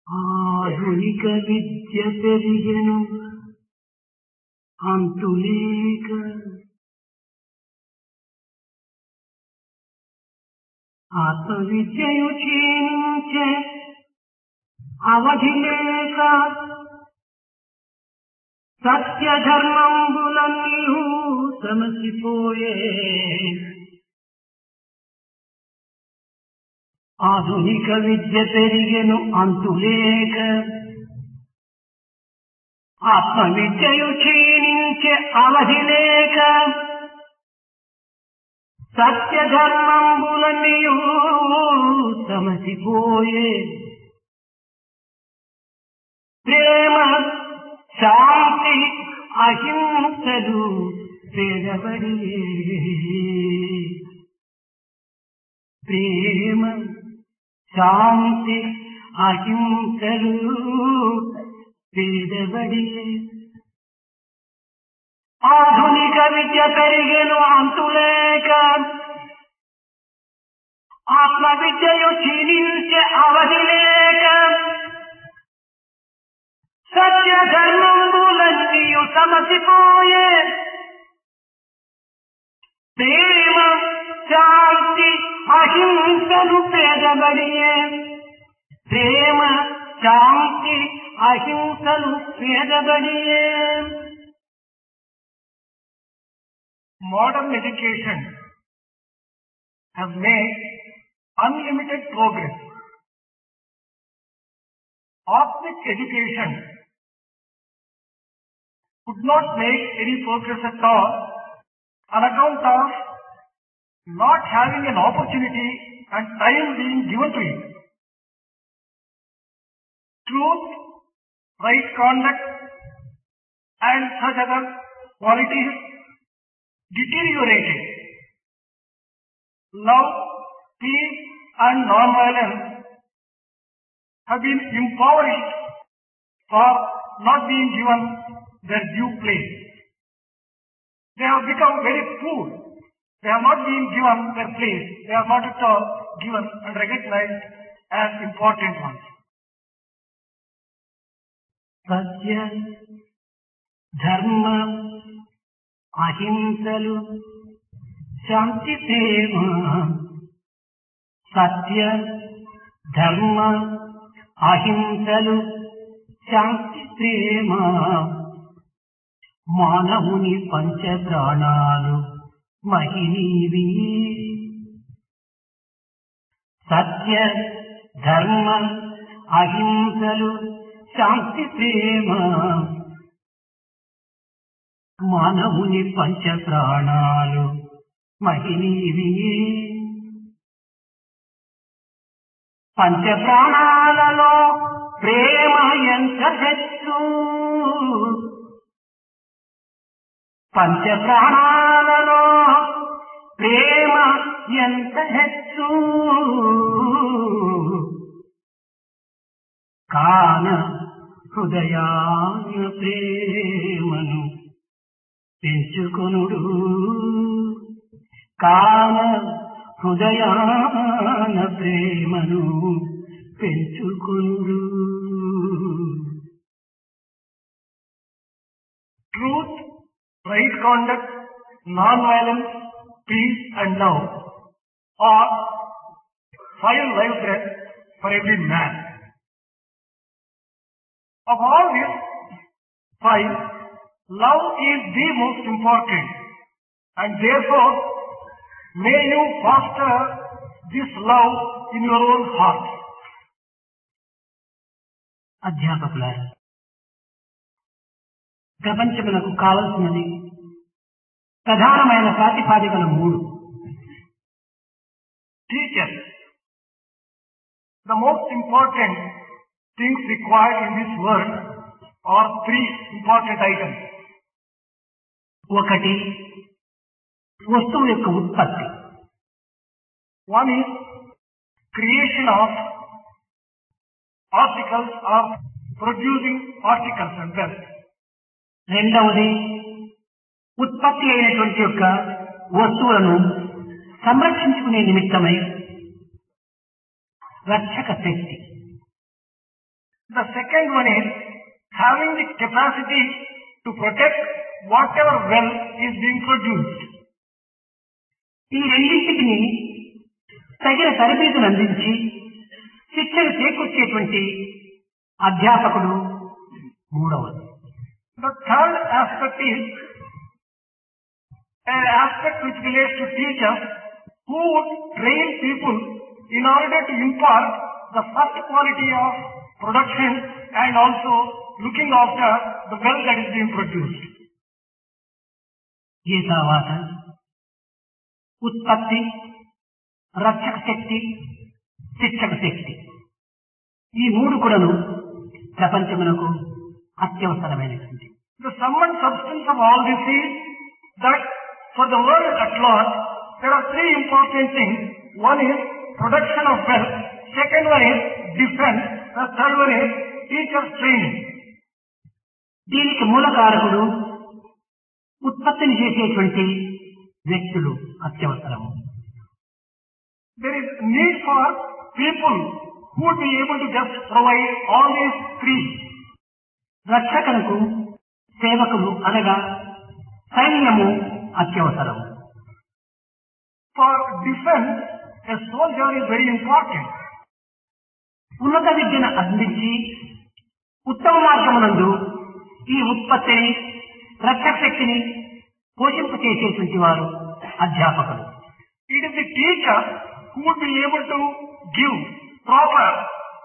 ఆధునిక విద్య పెరిగెను అంతులేక, ఆత్మ విద్యయు క్షీణించే అవధి లేక, సత్య ధర్మంబులన్నీయు సమసిపోయే. ఆధునిక విద్య పెరిగెను అంతులేక, ఆత్మ విద్యయు క్షీణించే అవధి లేక, సత్య ధర్మంబులన్నీయు సమసిపోయే. ప్రేమ శాంతి అహింసలు పేదబడియే. ప్రేమ శాంతి అహింసలు పేదబడియే. ఆధునిక విద్య పెరిగెను అంతులేక, ఆత్మ విద్యయు క్షీణించే అవధి లేక, సత్య ధర్మంబులన్నీయు సమసిపోయే. ప్రేమ శాంతి అహింసలు పేదబడియే. ప్రేమ శాంతి అహింసలు పేదబడియే. Modern education has made unlimited progress. Authentic education could not make any progress at all on account of not having an opportunity and time being given to it. Truth, right conduct and such other qualities deteriorated. Love, peace and non-violence have been impoverished or not being given their due place. They have become very poor. They have not been given their place. They are not at all given and recognized as important ones. సత్య ధర్మ అహింసలు శాంతి ప్రేమ. సత్య ధర్మ అహింసలు శాంతి ప్రేమ. మానవుని పంచ ప్రాణాలు మహినీవి. సత్య ధర్మ అహింసలు శాంతి ప్రేమ. మానవుని పంచ ప్రాణాలు మహినీవి. పంచ ప్రాణాలలో ప్రేమ ఎంత హెచ్చు. పంచ ప్రాణాలలో ప్రేమ ఎంత హెచ్చు. కాన హృదయాన ప్రేమను పెంచుకొనుడు. కాన హృదయాన ప్రేమను పెంచుకొనుడు. Truth, right conduct, non-violence, peace and love are 5 life breaths for every man. Of all these 5, love is the most important, and therefore may you foster this love in your own heart. అధ్యాపకులారా, ప్రపంచమునకు కావలసినది ప్రధానమైన ప్రాతిపాదికలు 3. Teachers, the most important things required in this world are 3 important items. 1 వస్తువు యొక్క ఉత్పత్తి. 1 is creation of articles, of producing articles and wealth. 2 ఉత్పత్తి అయినటువంటి యొక్క వస్తువులను సంరక్షించుకునే నిమిత్తమై రక్షక శక్తి. The second one is having the capacity to protect whatever wealth is being produced. ఈ రెండింటికి తగిన తరబేతులు అందించి శిక్షణ చేకూర్చేటువంటి అధ్యాపకుడు మూడవది. The third aspect is an aspect which relates to teachers who would train people in order to impart the first quality of production and also looking after the wealth that is being produced. ఈ తర్వాత ఉత్పత్తి, రక్షక శక్తి, శిక్షక శక్తి ఈ మూడు కూడాను ప్రపంచమునకు అత్యవసరమైనటువంటి. The sum and substance of all this is that for the world at large there are three important things. One is production of wealth, second one is defense, the third one is teachers training. దీనికి మూలకారకుడు ఉత్పత్తిని చేసేటువంటి వ్యక్తులు అత్యవసరము. There is need for people who would be able to just provide all these three. రక్షకులకు సేవకులు అనగా సైన్యము అత్యవసరము. For defense, a soldier is very important. ఉన్నత విద్యను అందించి ఉత్తమ మార్గమునందు ఈ ఉత్పత్తిని, రక్షక శక్తిని పోషింపచేసేటువంటి వారు అధ్యాపకులు. It is the teacher who would be able to give proper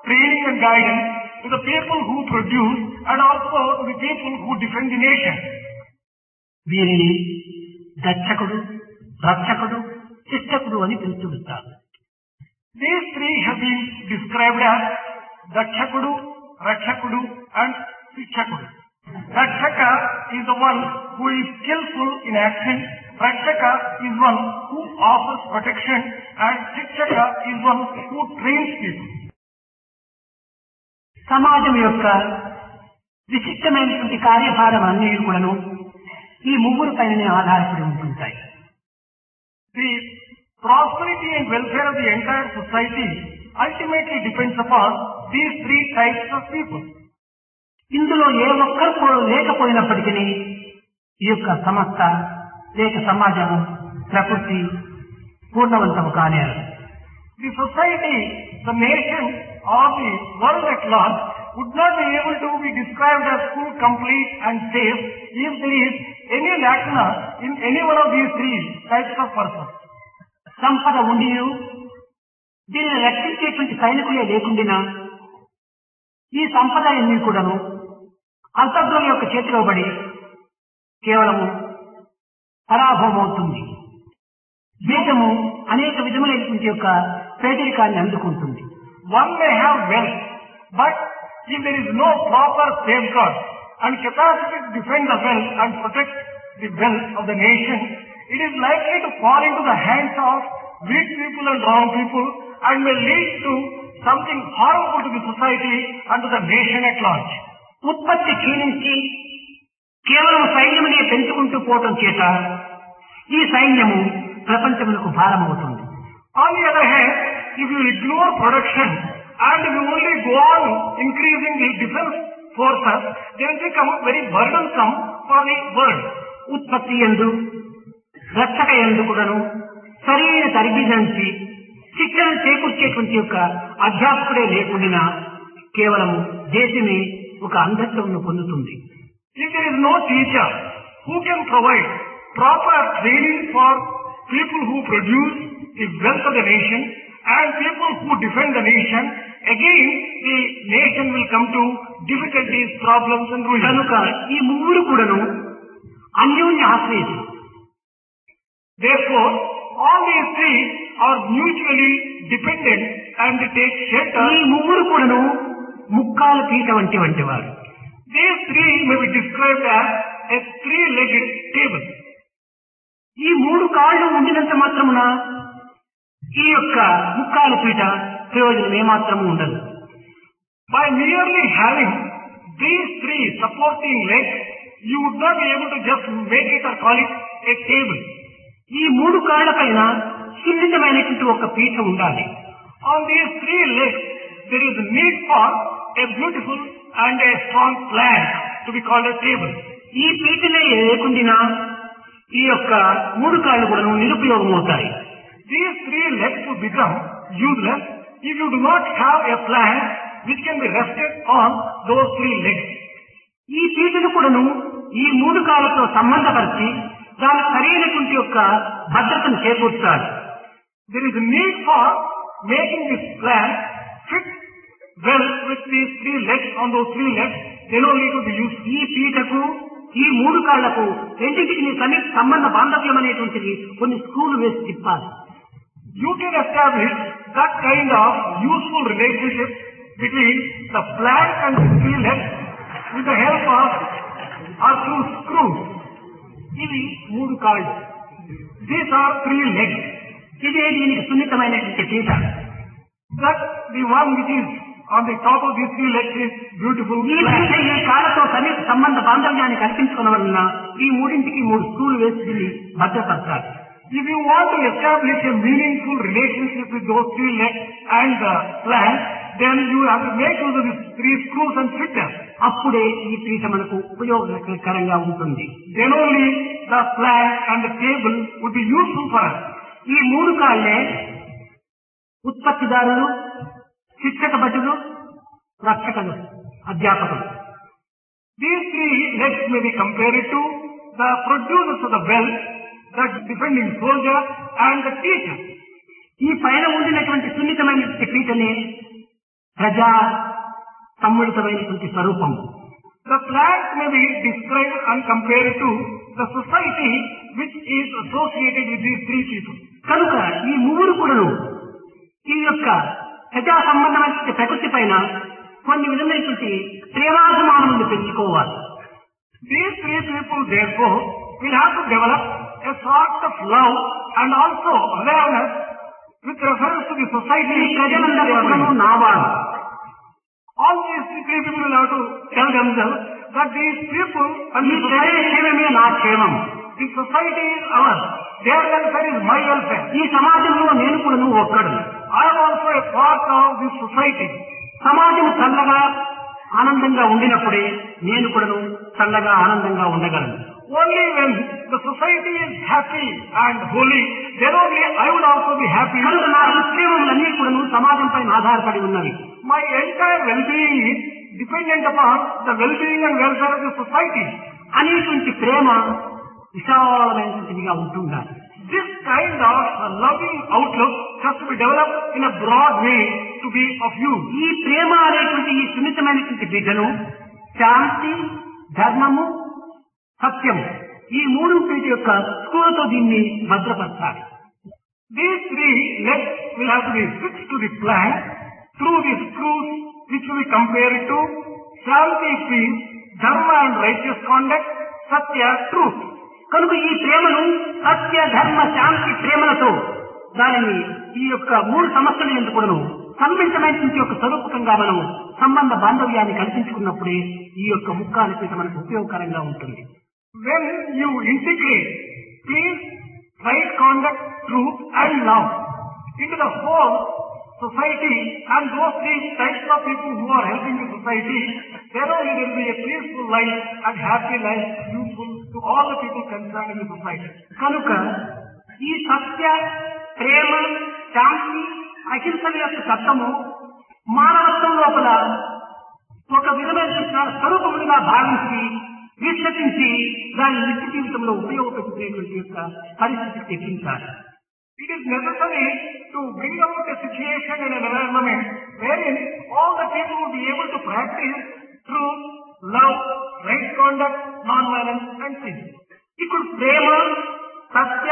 training and guidance to the people who produce and also to the people who defend the nation. వీరిని దక్షకుడు, రక్షకుడు, శిక్షకుడు అని పిలుచుకుంటారు. These three have been described as Dakshakudu, Rakshakudu and Shikshakudu. Rakshaka is the one who is skillful in action, Rakshaka is one who offers protection and Shikshaka is one who trains people. సమాజం యొక్క విశిష్టమైనటువంటి కార్యభారం అన్నీ కూడాను ఈ ముగ్గురు పైననే ఆధారపడి ఉంటుంటాయి. The prosperity and welfare of the entire society ultimately depends upon these three types of people. ఇందులో ఏ ఒక్కరు లేకపోయినప్పటికీ ఈ యొక్క సంస్థ లేక సమాజము, ప్రకృతి పూర్ణవంతము కానేరు. The society, the nation or the world at large would not be able to be described as full, complete and safe if there is any lacuna in any one of these three types of persons. సంపద ఉండి దీనిని రక్షించేటువంటి సైనికులే లేకుండినా ఈ సంపద ఎన్ని కూడాను అంతర్గతుల యొక్క చేతిలో పడి కేవలము పరాభవమవుతుంది. దేశము అనేక విధములైనటువంటి యొక్క పేదరికాన్ని అందుకుంటుంది. One may have wealth, but if there is no proper safeguard and capacity to defend the wealth and protect the wealth of the nation, it is likely to fall into the hands of weak people and wrong people and may lead to something harmful to the society and to the nation at large. ఉత్పత్తి క్షీణించి కేవలం సైన్యమునే పెంచుకుంటూ పోవటం చేత ఈ సైన్యము ప్రపంచమునకు భారమవుతుంది. On the other hand, if you ignore production and if you only go on increasing the defense forces, they will become very burdensome for the world. ఉత్పత్తి యందు, రక్షక యందు కూడాను సరైన తరబించి శిక్షణ చేకూర్చేటువంటి యొక్క అధ్యాపకుడే లేకుండా కేవలము దేశమే ఒక అంధత్వమును పొందుతుంది. If there is no teacher who can provide proper training for people who produce the wealth of the nation and people who defend the nation, again the nation will come to difficulties, problems and ruin. కనుక ఈ ముగ్గురు కూడాను అన్యోన్య ఆశ్రయిస్తు. Therefore, all these three are mutually dependent and they take shelter. ఈ ముగ్గురు కూడాను ముక్కాల పీట వంటి వారు. These three may be described as a three-legged table. ఈ మూడు కాళ్ళు ఉండినంత మాత్రమున ఈ యొక్క ముక్కాల పీట ప్రయోజనం ఏమాత్రము ఉండదు. By merely having these three supporting legs, you would not be able to just make it or call it a table. ఈ మూడు కాళ్ల పైన సున్నితమైనటువంటి ఒక పీఠ ఉండాలి. On these three legs, there is a need for a beautiful and a strong plank to be called a table. ఈ పీటనే లేకుండినా ఈ యొక్క మూడు కాళ్ళు కూడా నిరుపయోగమవుతాయి. These three legs would become useless if you do not have a plank which can be rested on those three legs. ఈ పీటను కూడాను ఈ మూడు కాళ్ళతో సంబంధపరిచి దాని సరైనటువంటి యొక్క భద్రతను చేకూర్చాలి. There is a need for making this plank fit well with these three legs on those three legs. Then only to be used. ఈ పీటకు ఈ మూడు కాళ్లకు రెండింటికి సంబంధ బాంధవ్యం అనేటువంటిది కొన్ని స్క్రూలు వేసి తిప్పాలి. You can establish that kind of useful relationship between the plank and the three legs with the help of a few screws. ఇవి మూడు కాళ్ళు. These are three legs. ఇదే దీనికి సున్నితమైనటువంటి పీట. That the one which is on the top of these three legs is beautiful. ఈ పీట ఈ కాళ్ళతో సన్నిహిత సంబంధ బాంధవ్యాన్ని కల్పించుకున్న వలన ఈ మూడింటికి మూడు స్క్రూలు వేసి దీన్ని భద్రపరచాలి. If you want to establish a meaningful relationship with those three legs and the plank, then you have to make use of these three screws and fit them. అప్పుడే ఈ పీట మనకు ఉపయోగకరంగా ఉంటుంది. Then only the plank and the table would be useful for us. ఈ మూడు కాళ్లే ఉత్పత్తిదారులు, శిక్షక భటులు, రక్షకులు, అధ్యాపకులు. These three legs may be compared to the producers of the wealth, the defending soldier and the teacher. ఈ పైన ఉండినటువంటి సున్నితమైనటువంటి పీటనే ప్రజా సమ్మిళితమైనటువంటి స్వరూపము. The plank may be described and compared to the society which is associated with these three people. కనుక ఈ మూడు కూడాను ఈ యొక్క ప్రజా సంబంధమైన ప్రకృతి పైన కొన్ని విధమైనటువంటి ప్రేమాభిమానములు పెంచుకోవాలి. These three people therefore will have to develop a sort of love and also awareness with reference to the society. ఈ ప్రజలందరూ నావారు. All these three people will have to tell themselves that these people and ఈ ప్రజల క్షేమమే నా క్షేమం. the society is ours. Their welfare is my welfare. ఈ సమాజంలో నేను కూడాను ఒక్కడు. I am also a part of this society. సమాజం చల్లగా ఆనందంగా ఉండినప్పుడే నేను కూడాను చల్లగా ఆనందంగా ఉండగలను. Only when the society is happy and holy, then only I would also be happy. కనుక నా ఉద్యమములన్నీ కూడాను సమాజంపై ఆధారపడి ఉన్నవి. My entire well-being is dependent upon the well-being and welfare of the society. అనేటువంటి ప్రేమ విశాలమైనటువంటిదిగా ఉంటుండాలి. This kind of loving outlook has to be developed in a broad way to be of use. ఈ ప్రేమ అనేటువంటి ఈ సున్నితమైనటువంటి బిడ్డను శాంతి, ధర్మము, సత్యము ఈ మూడు వీటి యొక్క స్క్రూలతో దీన్ని భద్రపరచాలి. These three legs will have to be fixed to the plank through the screws which will be compared to Shanti, peace, Dharma and righteous conduct, Satya, truth. కనుక ఈ ప్రేమను సత్య, ధర్మ, శాంతి ప్రేమలతో దానిని ఈ యొక్క మూడు సమస్యలు ఎందుకును సమ్మిళితమైనటువంటి యొక్క స్వరూపకంగా మనం సంబంధ బాంధవ్యాన్ని కల్పించుకున్నప్పుడే ఈ యొక్క ముక్కాల పీట మనకు ఉపయోగకరంగా ఉంటుంది. When you integrate peace, right conduct, truth and love into the whole society and those three types of people who are helping the society, then only there will be a peaceful life and happy life useful to all the people concerned in the society. కనుక ఈ సత్య, ప్రేమ, శాంతి, అహింసల యొక్క తత్వము మానవత్వం లోపల ఒక విధమైన స్వరూపములుగా భావించి విశ్వసించి దాని నిత్య జీవితంలో ఉపయోగపెట్టుకునేటువంటి యొక్క పరిస్థితికి తెప్పించాలి. It is necessary to bring about a situation and an environment wherein all the people will be able to practice truth, love, right conduct, non-violence and peace. ఇప్పుడు ప్రేమ, సత్య,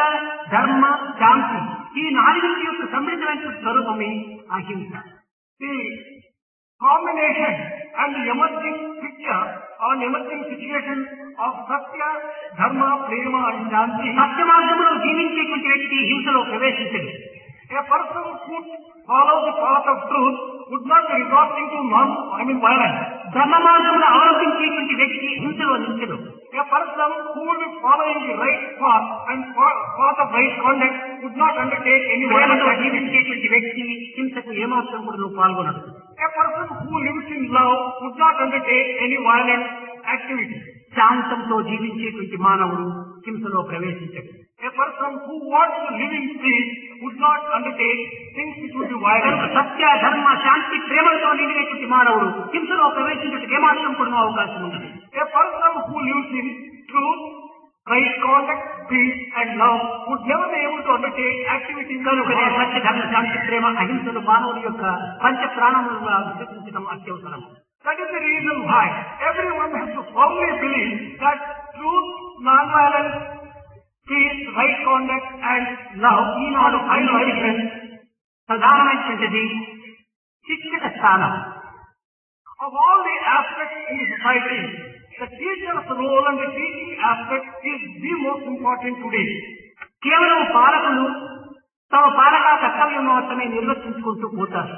ధర్మ, శాంతి ఈ నాలుగింటి యొక్క సమ్మిళితమైన స్వరూపమే అహింస. The combination and the emerging picture or emerging situation of Satya, Dharma, Prema and Shanti. సత్య మార్గంలో జీవించేటువంటి వ్యక్తి హింసలో ప్రవేశించడు. A person who follows the path of truth would not be resorting to violence. ధర్మ మార్గంలో అవలంబించేటువంటి వ్యక్తి హింసలో నిలిచడు. A person who would be following the right path and path of right conduct would not undertake any violence. జీవించేటువంటి వ్యక్తి హింసకు ఏమాత్రం కూడా పాల్గొనడు. A person who lives in love would not undertake any violent activity. శాంతంతో జీవించేటువంటి మానవుడు హింసలో ప్రవేశించడు. A person who wants to live in peace would not undertake things which would be violent. సత్య ధర్మ శాంతి ప్రేమలతో నిండినటువంటి మానవుడు హింసలో ప్రవేశించడానికి ఏమాత్రం కూడా అవకాశం ఉండదు. A person who lives in truth, right conduct, peace and love would never be able to undertake activities. కనుకనే సత్య ధర్మ శాంతి ప్రేమ అహింసలు మానవుడి యొక్క పంచ ప్రాణములుగా విశ్వసించడం అత్యవసరం. That is the reason why everyone has to firmly believe that truth, non-violence, peace, right conduct and love ఈనాడు ప్రధానమైనటువంటిది శిక్షక స్థానం. Of all the aspects in the society, the teacher's role and the teaching aspect is the most important today. కేవలం పాలకులు తమ పాలకా కర్తవ్యం మాత్రమే నిర్వర్తించుకుంటూ పోతారు.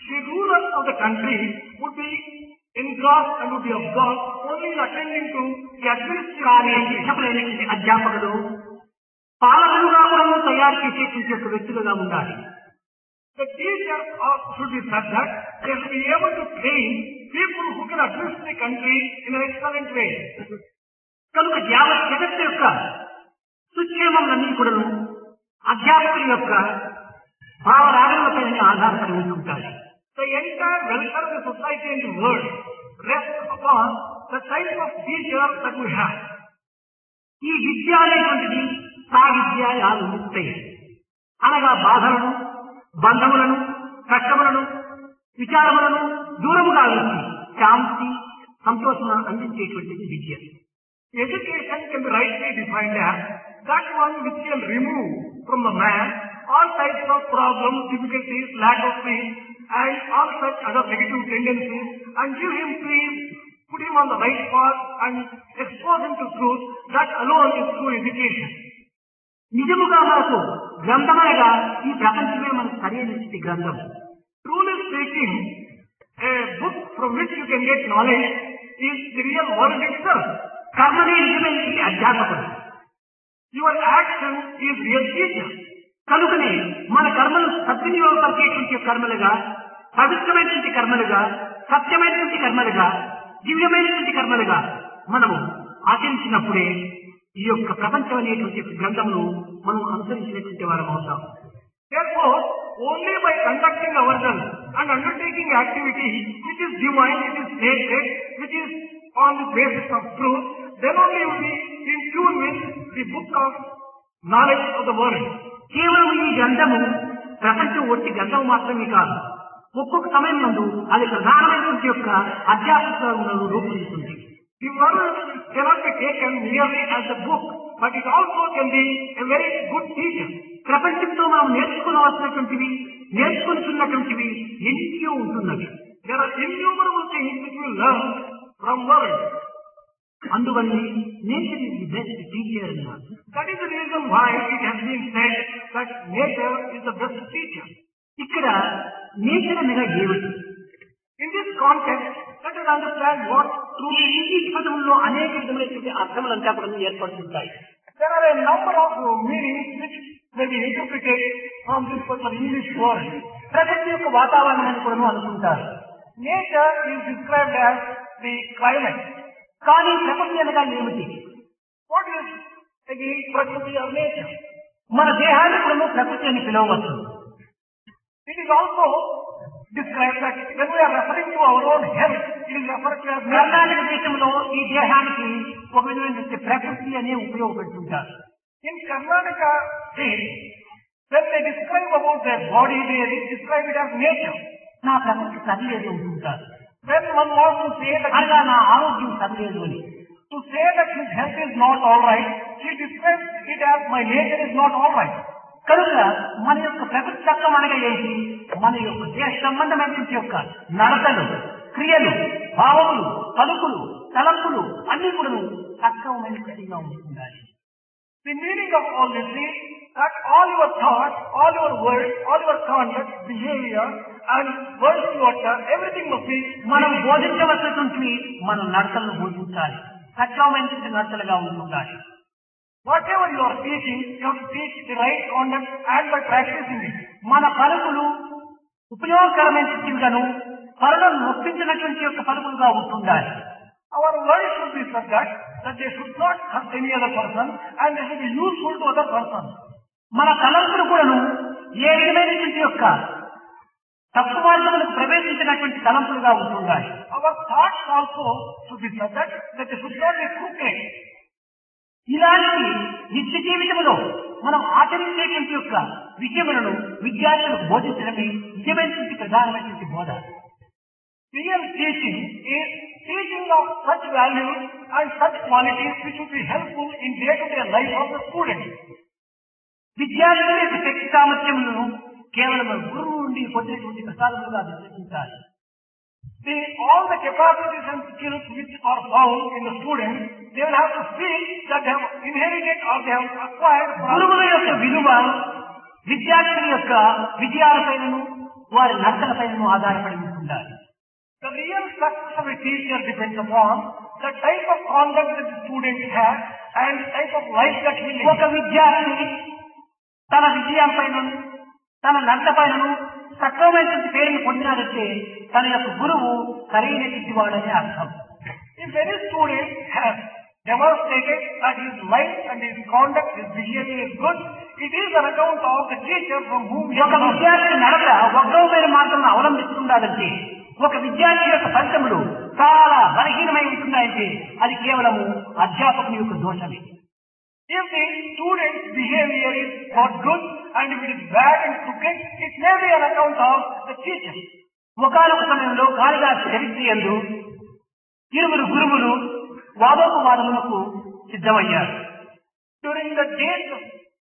The rulers of the country would be engrossed and would be absorbed only in attending to the administration. శిక్షకులైనటువంటి అధ్యాపకులు పాలకులుగా కూడా తయారు చేసేటువంటి యొక్క వ్యక్తులుగా ఉండాలి. The teachers should be such that they should be able to train people who can address the country in an excellent way. కనుక యావత్ జగత్తు యొక్క సుక్షేమములన్నీ కూడా అధ్యాపకుల యొక్క భావరాగములపై ఆధారపడి ఉంటుంటాయి. The entire welfare of the society and the world rests upon the type of teacher that we have. ఈ విద్య అనేటువంటిది సావిద్య యాదుస్తాయి అనగా బాధలను బంధములను కష్టములను విచారములను దూరముగా ఉంచి శాంతి సంతోషములను అందించేటువంటిది విద్య. Education can be rightly defined as that one which can remove from the man all types of problems, difficulties, lack of peace and all such other negative tendencies and give him peace, put him on the right path and expose him to truth. That alone is true education. నిజముగా మనకు గ్రంథమనగా ఈ ప్రపంచమే మనకు సరైన గ్రంథం. Truly speaking, a book from which you can get knowledge is the real world itself. కర్మనే నిజమైన అధ్యాపకుడు. Your action is real teacher. కనుకనే మన కర్మలు సద్వినియోగపరిచేటువంటి కర్మలుగా, పవిత్రమైనటువంటి కర్మలుగా, సత్యమైనటువంటి కర్మలుగా, దివ్యమైనటువంటి కర్మలుగా మనము ఆచరించినప్పుడే ఈ యొక్క ప్రపంచం అనేటువంటి గ్రంథమును మనం అనుసరించినటువంటి వారం అవుతాం. Therefore, only by conducting ourselves and undertaking activity which is divine, which is sacred, which is on the basis of truth, then only you will be in tune with the book of knowledge of the world. కేవలం ఈ గ్రంథము ప్రపంచం ఒట్టి గ్రంథం మాత్రమే కాదు, ఒక్కొక్క సమయం నందు అది ప్రధానమైనటువంటి యొక్క అధ్యాపకులను రూపొందుతుంది. The world cannot be taken merely as a book, but it also can be a very good teacher. ప్రపంచంతో మనం నేర్చుకోవాల్సినటువంటివి, నేర్చుకుంటున్నటువంటివి ఎన్నో ఉంటున్నవి. There are innumerable things which we learn from world. అందువల్ల nature is the best teacher అన్నారు. That is the reason why it has been said that nature is the best teacher. ఇక్కడ nature అనగా ఏమిటి? In this context, let us understand what ఈ English పదముల్లో అనేక విధమైనటువంటి అర్థములంతా కూడా ఏర్పడుతుంటాయి. there are a number of meanings which may be interpreted from this particular English word. ప్రకృతి యొక్క వాతావరణం అని కూడా అనుకుంటారు. Nature is described as the climate. కానీ ప్రకృతి అనగా ఏమిటి? What is again Prakriti or nature? మన దేహాన్ని కూడా ప్రకృతి అని పిలవవచ్చు. It is also described that when we are referring to our own health, it is referred to as nature. Karnataka దేశంలో ఈ దేహానికి ఒక విధమైన ప్రకృతి అనే ఉపయోగపెడుతుంటారు. In Karnataka state, when they describe about their body, they describe it as nature. నా ప్రకృతి సరిలేదు అంటుంటారు. When one wants to say that అనగా నా ఆరోగ్యం సరిలేదు అని, to say that his health is not all right, he describes it as my nature is not all right. కనుక మన యొక్క ప్రకృతి తత్వం అనగా ఏంటి? మన యొక్క దేశ సంబంధమైనటువంటి యొక్క నడతలు, క్రియలు, భావములు, పలుకులు, తలంపులు అన్ని కూడా సక్రమమైనట్టుగా ఉండాలి. The meaning of all this is that all your thoughts, all your words, all your conduct, behavior and words you utter, everything must be మనం బోధించవలసినటువంటి మన నడతలను బోధించాలి, సక్రమమైనటువంటి నడతలుగా ఉండాలి. Whatever you are teaching, you have to teach the right conduct and by practicing it. మన పలుకులు ఉపయోగకరమైనవిగాను, పరులను నొప్పించినటువంటి యొక్క పలుకులుగా ఉంటుండాలి. Our words should be such that they should not hurt any other person and they should be useful to other persons. మన తలంపులు కూడాను ఏ విధమైనటువంటి యొక్క తప్పు మార్గములకు ప్రవేశించినటువంటి తలంపులుగా ఉంటుండాలి. Our thoughts also should be such that they should not be crooked. ఇలాంటి నిత్య జీవితంలో మనం ఆచరించేటువంటి యొక్క విషయములను విద్యార్థులకు బోధించడమే నిజమైనటువంటి ప్రధానమైనటువంటి బోధ. Real teaching is teaching of such values and such qualities which would be helpful in day-to-day life of the student. విద్యార్థుల యొక్క శక్తి సామర్థ్యములను కేవలం గురువు నుండి పొందినటువంటి ప్రసాదములుగా విశ్లేషించాలి. All the capacities and skills which are found in the student, they will have to feel that they have inherited or they have acquired. గురువుల యొక్క విలువ విద్యార్థుల యొక్క విజయాలపైనను వారి నడతలపైనను ఆధారపడి ఉంటుండాలి. The real success of a teacher depends upon the type of conduct that the student has and the type of life that he lives. ఒక విద్యార్థి తన విజయం పైన తన నడత పైనను సక్రమమైనటువంటి పేరును పొందినాడంటే తన యొక్క గురువు సరైనటువంటి వాడని అర్థం. If any student has demonstrated that his life and his conduct, his behavior is good, it is an account of the teacher from whom he ఒక విద్యార్థి నడత వక్రమైన మార్గంలో అవలంబిస్తుండాలంటే ఒక విద్యార్థి యొక్క ఫలితములు చాలా బలహీనమై ఉంటున్నాయంటే అది కేవలము అధ్యాపకుని యొక్క దోషమే. If the student's behavior is not good and if it is bad and crooked, it may be an account of the teacher. ఒకనొక సమయంలో కాళిదాసు చరిత్ర యందు ఇరువురు గురువులు వాదోపవాదములకు సిద్ధమయ్యారు. During the days of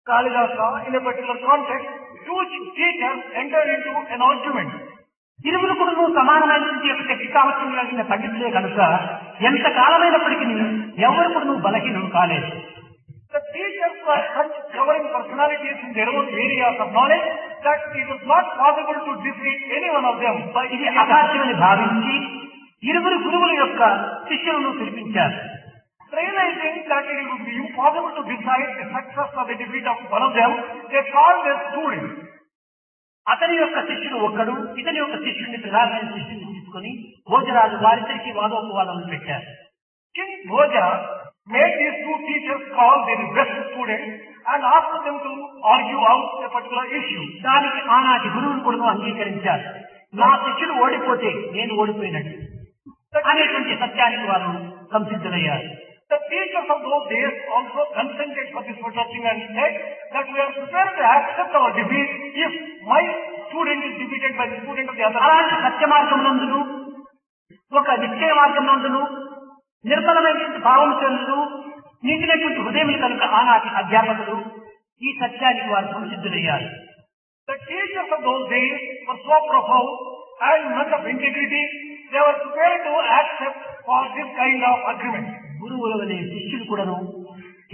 Kalidasa, in a particular context, two teachers entered into an argument. ఇరువురు కూడా సమానమైనటువంటి యొక్క శక్తి సామర్థ్యం కలిగిన పండితులే కనుక ఎంత కాలమైనప్పటికీ ఎవరు కూడా బలహీనం కాలేదు. The teachers were such governing personalities in their own areas of knowledge that it was not possible to defeat any one of them. ఇది అసాధ్యమని భావించి ఇరువురు గురువుల యొక్క శిష్యులను పిలిపించారు. Realizing that it would be impossible to decide the success or the defeat of one of them, they called their student. అతని యొక్క శిష్యుడు ఒక్కడు, ఇతని యొక్క శిష్యుడిని ప్రధానమైన శిష్యుడిని తీసుకుని భోజరాజు వారిద్దరికి వాదోపవాదములు పెట్టారు. King Bhoja made these two teachers call their best students and asked them to argue out a particular issue. దానికి ఆనాటి గురువులు కూడా అంగీకరించారు. నా శిష్యుడు ఓడిపోతే నేను ఓడిపోయినట్టు అనేటువంటి సత్యానికి వారు సంసిద్ధులయ్యారు. The teachers of those days also consented for this sort of thing and said that we are prepared to accept our defeat if my student is defeated by the student of the other. అలాంటి సత్య మార్గమునందును ఒక నిశ్చయ మార్గమునందును నిర్మలమైనటువంటి భావంతో నిండినటువంటి హృదయములు కనుక ఆనాటి అధ్యాపకులు ఈ సత్యానికి వారు సంసిద్ధులయ్యారు. The teachers of those days were so profound and men of integrity, they were prepared to accept for this kind of agreement. గురువుల వలె శిష్యులు కూడాను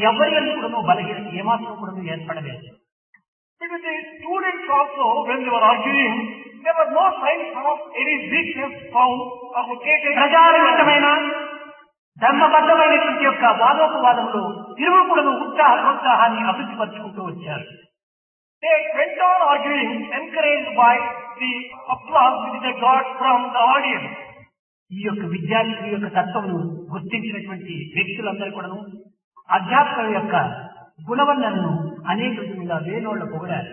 ఎవరి ఎందుకు కూడాను బలహీనత ఏమాత్రం కూడాను ఏర్పడలేదు. Because the students also, when they were arguing, there were no signs of any weakness found or located. ప్రజారంగమైన ధర్మబద్ధమైనటువంటి యొక్క వాదోపవాదంలో ఇరువురు కూడాను ఉత్సాహ ప్రోత్సాహాన్ని అభివృద్ధి పరుచుకుంటూ వచ్చారు. They went on arguing, encouraged by the applause which they got from the audience. ఈ యొక్క విద్యార్థి యొక్క తత్వమును గుర్తించినటువంటి వ్యక్తులందరూ కూడాను అధ్యాపకుల యొక్క గుణవర్ణనను అనేక విధంగా వేణోళ్ల పొగడారు.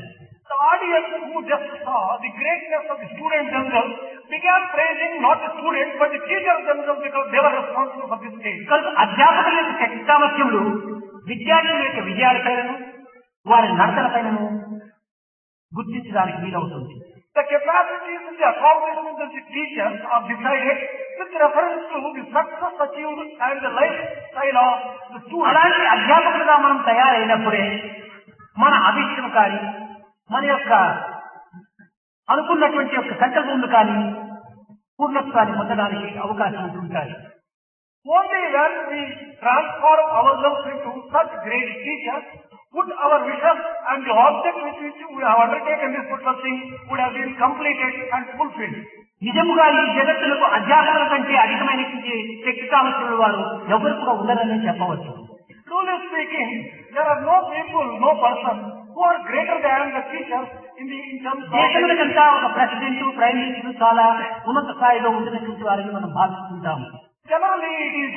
The audience who just saw the greatness of the students themselves began praising not the students but the teachers themselves because they were responsible for this stage. కనుక అధ్యాపకుల యొక్క శక్తి సామర్థ్యములు విద్యార్థుల యొక్క విజయాలపైనను వారి నడతలపైనను గుర్తించడానికి వీలవుతుంది. The capacities and the accomplishments of the teachers are decided with reference to the success achieved and the lifestyle of the student. అలాంటి అధ్యాపకులుగా మనం తయారైనప్పుడే మన అభిష్టం కానీ మన యొక్క అనుకున్నటువంటి యొక్క సంకల్పములు కానీ పూర్ణత్వాన్ని పొందడానికి అవకాశం ఉంటుంటాయి. Only when we transform ourselves into such great teachers would our vision and the object with which we have undertaken this particular thing would have been completed and fulfilled. నిజముగా ఈ జగత్తులకు అధ్యాపకుల కంటే అధికమైనటువంటి శక్తి సామర్థ్యులు వారు ఎవరు కూడా ఉండరని చెప్పవచ్చు. Truly speaking, there are no people, no person who who are greater than the teachers in terms of దేశములకంతా ఒక ప్రెసిడెంట్, ప్రైమ్ మినిస్టర్ చాలా ఉన్నత స్థాయిలో ఉండినటువంటి వారిని మనం భావిస్తుంటాము. Generally, it is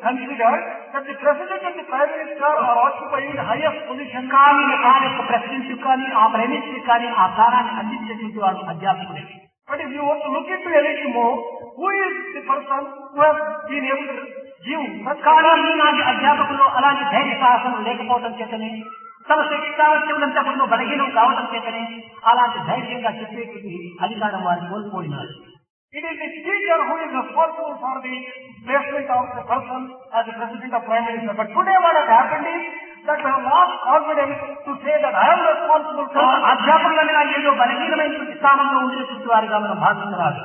considered that the president and the prime minister are occupying the highest position. కానీ ఆ యొక్క ప్రెసిడెంట్ కానీ ఆ ప్రైమ్ మినిస్టర్ కానీ ఆ స్థానాన్ని అందించేటువంటి వాడు అధ్యాపకుడే. But if you want to look into a little more, who is the person who has been able to give such కానీ ఈనాటి అధ్యాపకులు అలాంటి ధైర్య సాహసం లేకపోవడం చేతనే, తమ శక్తి సామర్థ్యములంతా కూడా బలహీనం కావడం చేతనే అలాంటి ధైర్యంగా చెప్పేటువంటి అధికారం వారు కోల్పోయినారు. It is the teacher who is responsible for the placement of the person as the president or prime minister. But today what has happened is that we have lost confidence to say that I am responsible for. అధ్యాపకులైనా ఏదో బలహీనమైనటువంటి స్థానంలో ఉండేటువంటి వారిగా మనం భావించరాదు.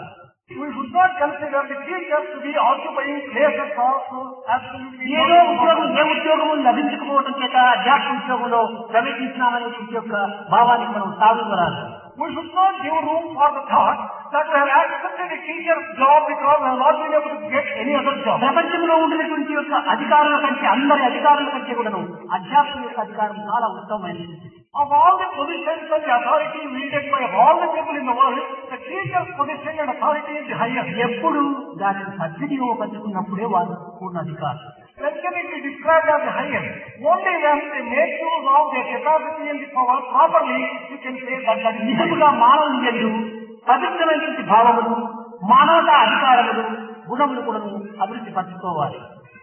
We should not consider the teachers to be occupying places also absolutely. ఏదో ఉద్యోగం ఏ ఉద్యోగము లభించకపోవడం చేత అధ్యాపక ఉద్యోగంలో ప్రవేశించినామనేటువంటి యొక్క భావానికి మనం సాగుపరాదు. We should not give room for the thought that we have accepted a teacher's job because we have not been able to get any other job. ప్రపంచంలో ఉండేటువంటి యొక్క అధికారుల కంటే, అందరి అధికారుల కంటే కూడాను అధ్యాపకుల యొక్క అధికారం చాలా ఉత్తమమైనది. Of all the positions and the authority wielded by all the people in the world, the teacher's position and authority is the highest. ఎప్పుడు దానిని సద్వినియోగపరుచుకున్నప్పుడే వారు పూర్ణ అధికారం. When can it be described as the highest? Only when they make use of their capacity and the power properly, you can say that that is నిజముగా మానవుని యందు పవిత్రమైనటువంటి భావములు, మానవతా అధికారములు, గుణములు కూడా అభివృద్ధి పరచుకోవాలి.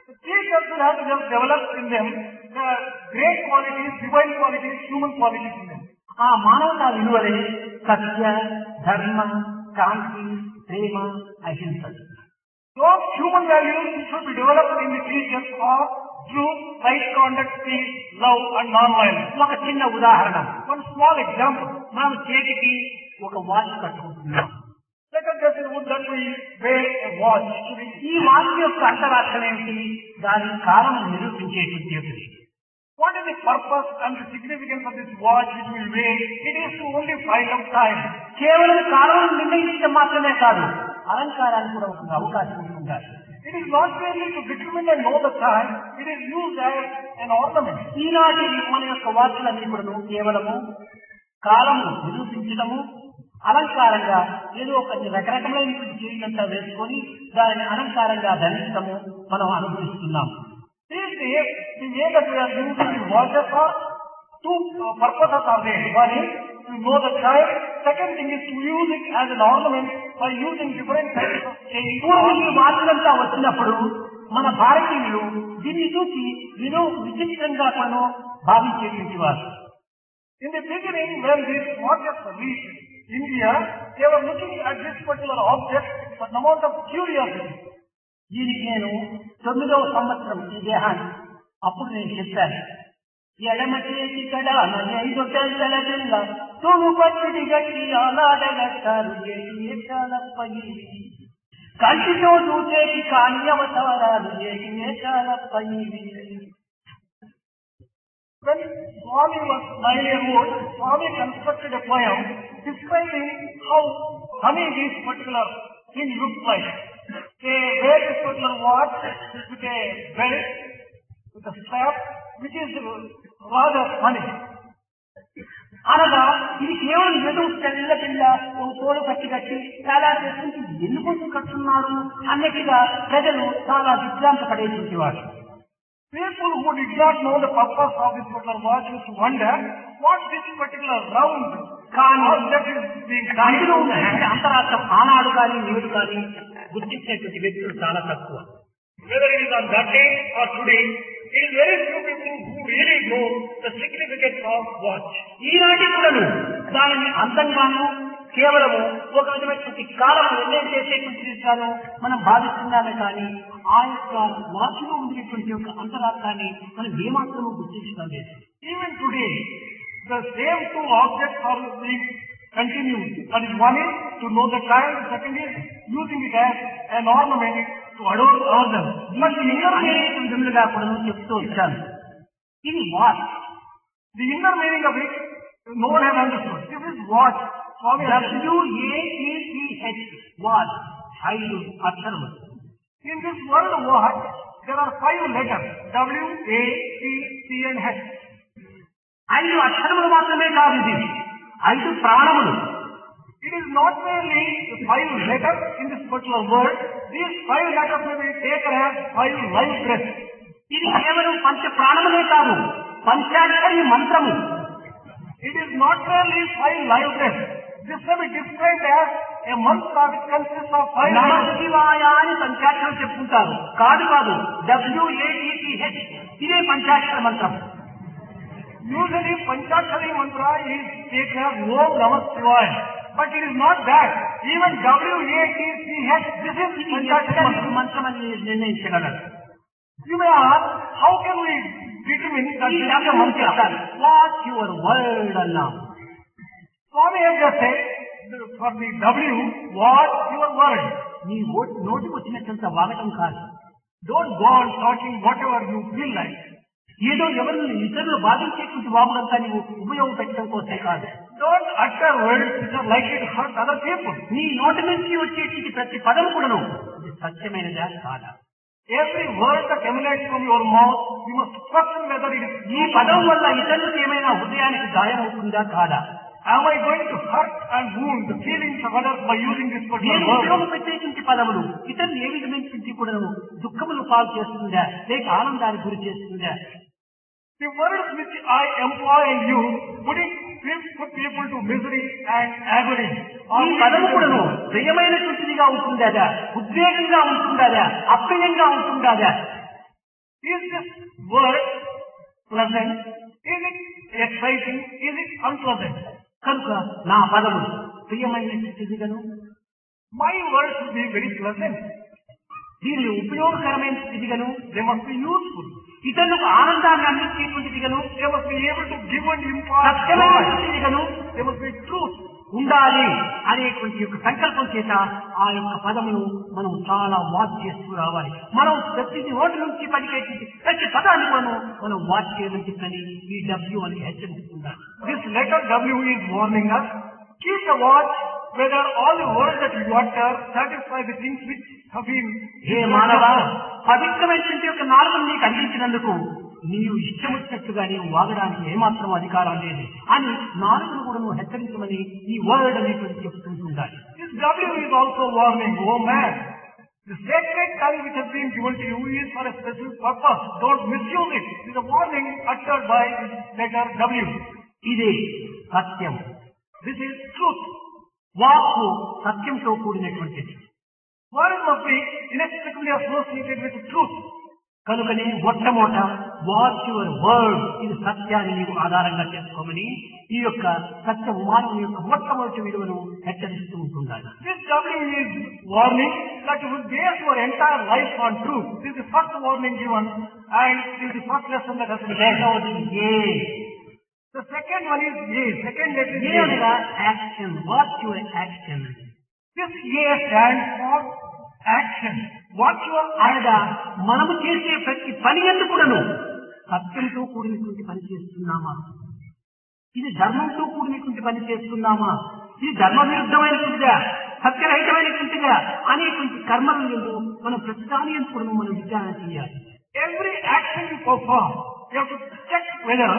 the teachers will have to just develop in them the great qualities, divine qualities, human qualities in them. ఆ మానవతా విలువలే సత్య, ధర్మ, శాంతి, ప్రేమ, అహింస. Those human values should be developed in the teachers are truth, right conduct, peace, love and non-violence. ఒక చిన్న ఉదాహరణ, One small example. మనం చేతికి ఒక watch కట్టుకుంటున్నాం. Let us just would that we wear a watch to be. ఈ watch యొక్క అంతరార్థం ఏమిటి? దాని కాలం నిరూపించేటువంటి ఒకటి. What is the purpose and the significance of this watch which we wear? It is to only find out time. కేవలం కాలం నిర్ణయించడం మాత్రమే కాదు, అలంకారానికి కూడా ఒక అవకాశం ఉంటుండాలి. It is not merely to determine and know the time, it is used as an ornament. ఈనాటి మన యొక్క వాచులన్నీ కూడా కేవలము కాలము నిరూపించడము, అలంకారంగా ఏదో ఒక రకరకమైనటువంటి చీరలంతా వేసుకొని దానిని అలంకారంగా ధరించడము మనం అనుభవిస్తున్నాము. These days, the way that we are using the watches are two purposes are there. One is to know the time. Second thing is to use it as an ornament by using different types of chains. పూర్వం ఈ వాచులంతా వచ్చినప్పుడు మన భారతీయులు దీన్ని చూసి ఏదో విచిత్రంగా కూడా భావించేటువంటి వారు. In the beginning, when these watches reached India, they were looking at this particular object with an amount of curiosity. దీనికి నేను 9వ సంవత్సరం ఈ దేహాన్ని అప్పుడు నేను చెప్పాను, ఎడమ చేతి కడ నైదు తెల్లల పిల్ల తూము పచ్చిడి గట్టి అలాడగట్టారు ఏటాలపై కంటితో చూసేటి కాని అవతారాలు ఏటాలపై. When Swami was 9 years old, Swami constructed a poem describing how funny this particular thing looks like. They wear this particular watch with a belt, with a strap, which is rather funny. అనగా ఇది కేవలం ఏదో తెల్ల పిల్ల ఓ తోలు కట్టి చాలా చేసుకుంటూ ఎందుకోసం కట్టున్నారు అన్నట్టుగా ప్రజలు చాలా విభ్రాంత పడేసేవారు. People who did not know the purpose of this particular watch used to wonder what this particular round object is being అందులో ఉన్నటువంటి అంతరార్థం ఆనాడు కానీ నేడు కానీ గుర్తించేటువంటి వ్యక్తులు చాలా తక్కువ. Whether it is on that day or today, it is very few people who really know the significance of watch. ఈనాటి కూడాను దానిని అందంగాను కేవలము ఒక విధమైనటువంటి కాలం నిర్ణయం చేసేటువంటి విషయాలు మనం భావిస్తున్నామే కానీ ఆ యొక్క వాటిలో ఉండేటువంటి యొక్క అంతరార్థాన్ని మనం ఏమాత్రము గుర్తించడం లేదు. Even today, the same two objects are being continued. That is, one is to know the time, the second is using it as an ornament to adorn others. But అనేక విధములుగా కూడా చెప్తూ వచ్చాను. ఇది watch. The inner meaning of it, no one has understood. This is watch. WATCH, watch, 5 అక్షరములు. In this word watch, there are 5 letters. W, A, C, C and H. 5 అక్షరములు మాత్రమే కాదు ఇది 5 ప్రాణములు. It is not merely 5 letters in this particular word. These 5 letters may be taken as 5 life breaths. ఇది కేవలం పంచ ప్రాణములే కాదు, పంచాక్షరి మంత్రము. It is not merely 5 life breaths. This may be described as a mantra which consists of 5 నమ letters. శివాయ అని పంచాక్షరం చెప్పుకుంటారు. కాదు కాదు, WATTH ఇదే పంచాక్షర మంత్రం. Usually Panchakshari mantra is taken as Om Namah Shivaya. But it is not that. Even WATCH, this is ఇది Panchakshari ఎక్కడి మంత్రం అని నిర్ణయించగలరు. You may ask, how can we determine that ఈ this is a శబ్దం mantra? చెప్తారు. What your word అన్నాం. Swami has just said, for the W, what your word. నీ నోటికి వచ్చినట్లంత వాడకం కాదు. Don't go on talking whatever you feel like. ఏదో ఎవరిని ఇతరులు బాధించేటువంటి వాగుడంతా నీవు ఉపయోగపెట్టడం కోసమే కాదు. Don't utter words which are likely to hurt other people. నీ నోటి నుంచి వచ్చేటువంటి ప్రతి పదం కూడాను ఇది సత్యమైనదా కాదా. Every word that emanates from your mouth, you must question whether it is ఈ పదం వల్ల ఇతరులకు ఏమైనా హృదయానికి గాయం అవుతుందా కాదా. am I going to hurt and wound the feelings of others by using this particular నేను word? ఉపయోగపెట్టేటువంటి పదములు ఇతరులు ఏ విధమైనటువంటి కూడాను దుఃఖములు పాలు చేస్తుందా లేక ఆనందానికి గురి చేస్తుందా. The words which I employ and use, would it put people to misery and agony? ఈ పదము కూడాను ప్రియమైనటువంటిదిగా ఉంటుందా, ఉద్వేగంగా ఉంటుందా, అప్రియంగా ఉంటుందా. Is this word pleasant? Is it exciting? Is it unpleasant? కనుక నా పదము ప్రియమైనటువంటిదిగాను, My words should be very pleasant. దీనిని ఉపయోగకరమైన స్థితిగాను, They must be useful. ఇతరులకు ఆనందాన్ని అందించేటువంటిదిగాను, They must be able to give and impart joy. సత్యమైనటువంటిదిగాను They must be truth. ఉండాలి అనేటువంటి యొక్క సంకల్పం చేత ఆ యొక్క పదమును మనం చాలా వాచ్ చేస్తూ రావాలి. మనం ప్రతి నోటి నుంచి పలికేటువంటి ప్రతి పదాన్ని మనం వాచ్ చేయమని చెప్పని ఈ W అని హెచ్చరిస్తున్నారు. This letter W is warning us. Keep the watch whether all the words that you utter satisfy the things which have been. హే మానవ, పవిత్రమైనటువంటి యొక్క నాలుకను నీకు అందించినందుకు నీవు ఇష్టం వచ్చినట్టుగా నీవు వాగడానికి ఏమాత్రం అధికారం లేదు అని నాలుకను కూడా నువ్వు హెచ్చరించమని ఈ వర్డ్ అనేటువంటి చెప్తుంటుండాలి. This W is also warning, oh man. The sacred tongue which has been given to you is for a special purpose. Don't misuse it. It is a warning uttered by letter W. ఇదే సత్యం. This is truth. వాక్కు సత్యంతో కూడినటువంటిది. Word must be inextricably associated with truth. కనుకనే మొట్టమొదట watch your word, ఇది సత్యాన్ని నీవు ఆధారంగా చేసుకోమని ఈ యొక్క సత్య మానవుని యొక్క మొట్టమొదటి విలువను హెచ్చరిస్తూ ఉంటున్నాడు. This W is warning that you will base your entire life on truth. This is the first warning given, and this is the first lesson that has been learned. రెండవది ఏ. The second one is A. Second letter is A A. అనగా action. Watch your action. This A stands for action. Watch your అనగా మనము చేసే ప్రతి పని ఎందుకును సత్యంతో కూడినటువంటి పని చేస్తున్నామా, ఇది ధర్మంతో కూడినటువంటి పని చేస్తున్నామా, ఇది ధర్మ విరుద్ధమైనటువంటిదా, సత్యరహితమైనటువంటిదా అనేటువంటి కర్మలను ఎందు మనం ప్రతిదాని ఎందుకు మనం విచారణ చేయాలి. every action you perform, you have to check whether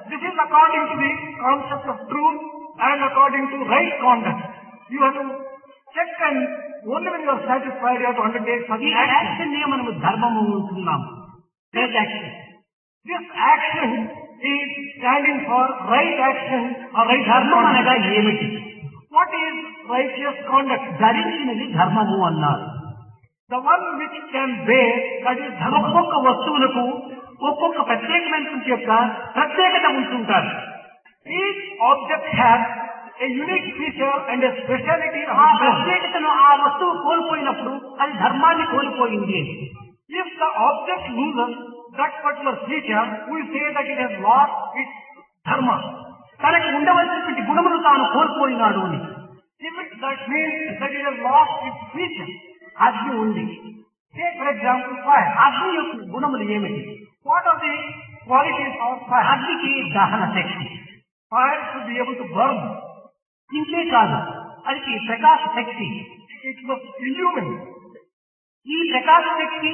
this is according to the concept of truth and according to right conduct. You have to check, and only when you are satisfied you have to undertake such ఈ action. Action నే మనము ధర్మము అంటున్నాము. Action. This action is standing for right action or right ధర్మం conduct. అనగా ఏమిటి? What is righteous conduct? ధరించినది ధర్మము అన్నారు. The one which can bear, that is dharma. ఒక్కొక్క వస్తువులకు ఒక్కొక్క ప్రత్యేకమైనటువంటి యొక్క ప్రత్యేకత ఉంటుంటారు. Each object has a unique feature and a speciality of ఆ its own. ప్రత్యేకతను ఆ వస్తువు కోల్పోయినప్పుడు అది ధర్మాన్ని కోల్పోయింది. If the object loses that particular feature, we say that it has lost its dharma. తనకు ఉండవలసినటువంటి గుణములు తాను కోల్పోయినాడు అని. If that means that it has lost its feature. అగ్ని ఉంది. Take for example fire. అగ్ని యొక్క గుణములు ఏమిటి? What are the qualities of fire? అగ్నికి దహన శక్తి. Fire should be able to burn. ఇంతే కాదు, అది ప్రకాశ శక్తి. It must illumine. ఈ ప్రకాశ శక్తి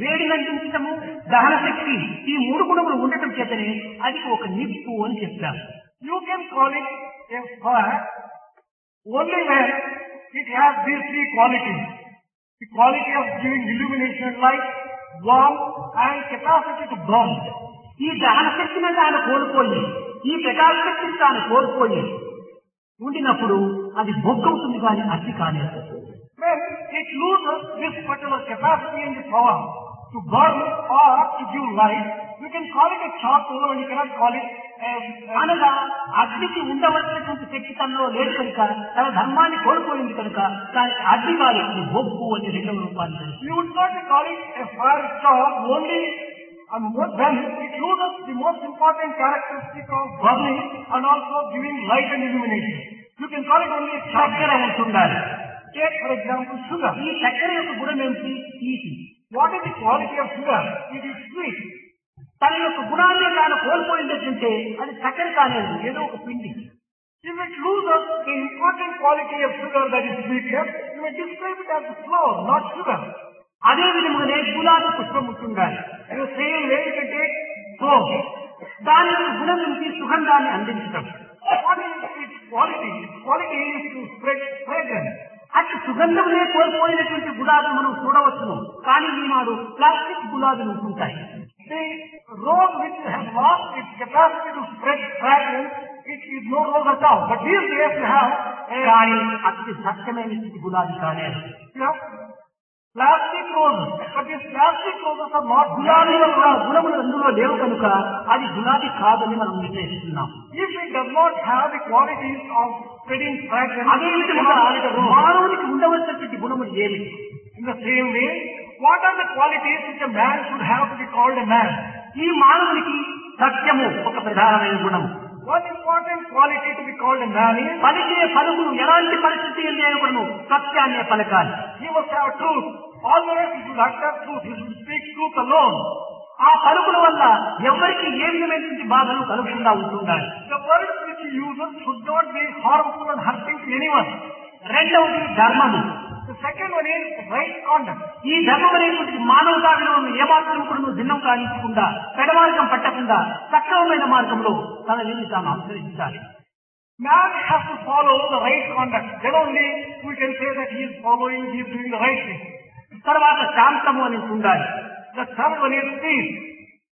వేడిని అందించటము, దహన శక్తి, ఈ మూడు గుణములు ఉండటం చేతనే అది ఒక నిప్పు అని చెప్తారు. You can call it a fire only when it has these three qualities. The quality of giving illumination and light, warmth and capacity to burn. ఈ దహన శక్తిని తాను కోల్పోయి, ఈ ప్రకాశ శక్తిని తాను కోల్పోయి ఉండినప్పుడు అది బొగ్గవుతుంది కానీ అగ్ని కాలేదు. When it loses this particular capacity and the power to burn or to give light, you can call it a charcoal and you cannot call it అనగా అగ్నికి ఉండవలసినటువంటి శక్తి తనలో లేదు కనుక, తన ధర్మాన్ని కోల్పోయింది కనుక దానికి అగ్ని కాదు, బొగ్గు అని రెండవ రూపాన్ని. You would not call it a fire star only when it loses the most important characteristic of burning and also giving light and illumination. You can call it only a చక్కెర ఉంటుండాలి. Take for example sugar. ఈ చక్కెర యొక్క గుణం ఏమిటి? తీపి. What is the quality of sugar? It is sweet. తన యొక్క గుణాన్ని తాను కోల్పోయిందంటే అది చక్కెర కాలేదు, ఏదో ఒక పిండి. If it loses the important quality of sugar, that is sweetness, you may describe it as flour, not sugar. అదే విధముగానే గులాబీ పుష్పం ఉంటుండాలి. In the same way, you can take rose. దాని యొక్క గుణం నుంచి సుగంధాన్ని అందించటం. What is its quality? Its quality is to spread fragrance. అతి సుగంధమునే కోల్పోయినటువంటి గులాబీ మనం చూడవచ్చును, కానీ ఈనాడు ప్లాస్టిక్ గులాబీలు ఉంటుంటాయి. The rose which has lost its capacity to spread fragrance, it is no rose at all. But these days you have కానీ అతి సత్యమైనటువంటి గులాబీ కాలేదు. you have plastic roses. But these plastic roses are not గులాబీ యొక్క గుణములు అందులో లేవు కనుక అది గులాబీ కాదని మనం నిర్ణయిస్తున్నాం. If it does not have the qualities of spreading fragrance, అదే విధంగా మానవునికి ఉండవలసినటువంటి గుణములు ఏమి? in the same way, what are the qualities which a man should have to be called a man? ఈ మానవునికి సత్యము ఒక ప్రధానమైన గుణము. One important quality to be called a man is పలికే పలుకులు ఎలాంటి పరిస్థితి లేనప్పుడు సత్యాన్నే పలకాలి. he must have truth. Always he should utter truth. He should speak truth alone. ఆ పలుకుల వల్ల ఎవరికి ఏ విధమైనటువంటి బాధలు కలగకుండా ఉంటుండాలి. The words which he uses should not be harmful and hurting to anyone. రెండవది ధర్మము. The second one is right conduct. ఈ ధర్మం అనేటువంటి మానవతా విలువను ఏమాత్రం కూడా భిన్నం కానించకుండా, పెడమార్గం పట్టకుండా సక్రమమైన మార్గంలో తన విని తాను అనుసరించాలి. Man has to follow the right conduct. Then only we can say that he is following, he is doing the right thing. తర్వాత శాంతము అని ఉండాలి. The third one is peace.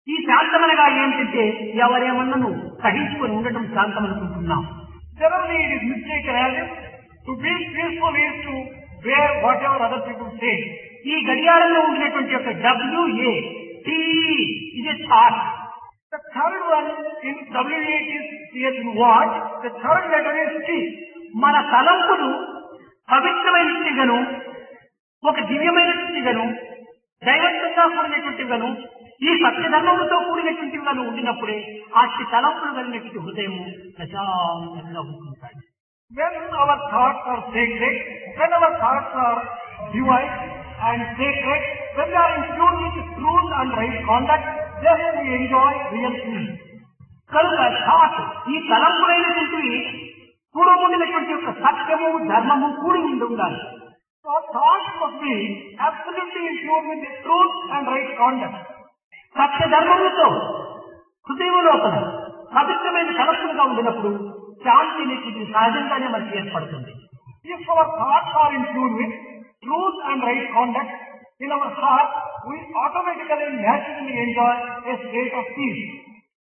ఈ శాంతమనగా ఏంటంటే ఎవరేమన్నను సహించుకొని ఉండటం శాంతం అనుకుంటున్నాం. Generally it is mistaken as if to be peaceful is to bear whatever other people say. ఈ గడియారంలో ఉండినటువంటి యొక్క WA T ఇది thought. The third one in WH is here in what? The third letter is T. మన తలంపులు పవిత్రమైన స్థితిగను, ఒక దివ్యమైన స్థితిగను, దైవత్వంగా కూడినటువంటివిగాను, ఈ సత్యధర్మములతో కూడినటువంటివిగాను ఉండినప్పుడే అట్టి తలంపులు కలిగినటువంటి హృదయము ప్రశాంతంగా ఉంటుంటాయి. When our thoughts are sacred, when our thoughts are divine and sacred, when we are in tune with truth and right conduct, then we enjoy real peace. కనుక థాట్ ఈ తలంపులైనటువంటివి పూర్వముండినటువంటి యొక్క సత్యము ధర్మము కూడి ఉండాలి. So thoughts must be absolutely in tune with the truth and right conduct. సత్య ధర్మములతో హృదయం లోపల పవిత్రమైన తలంపులుగా ఉండినప్పుడు శాంతి అనేటువంటి సహజంగానే మనకి ఏర్పడుతుంది. If our thoughts are in tune with truth and right conduct, in our heart, we automatically naturally enjoy a state of peace.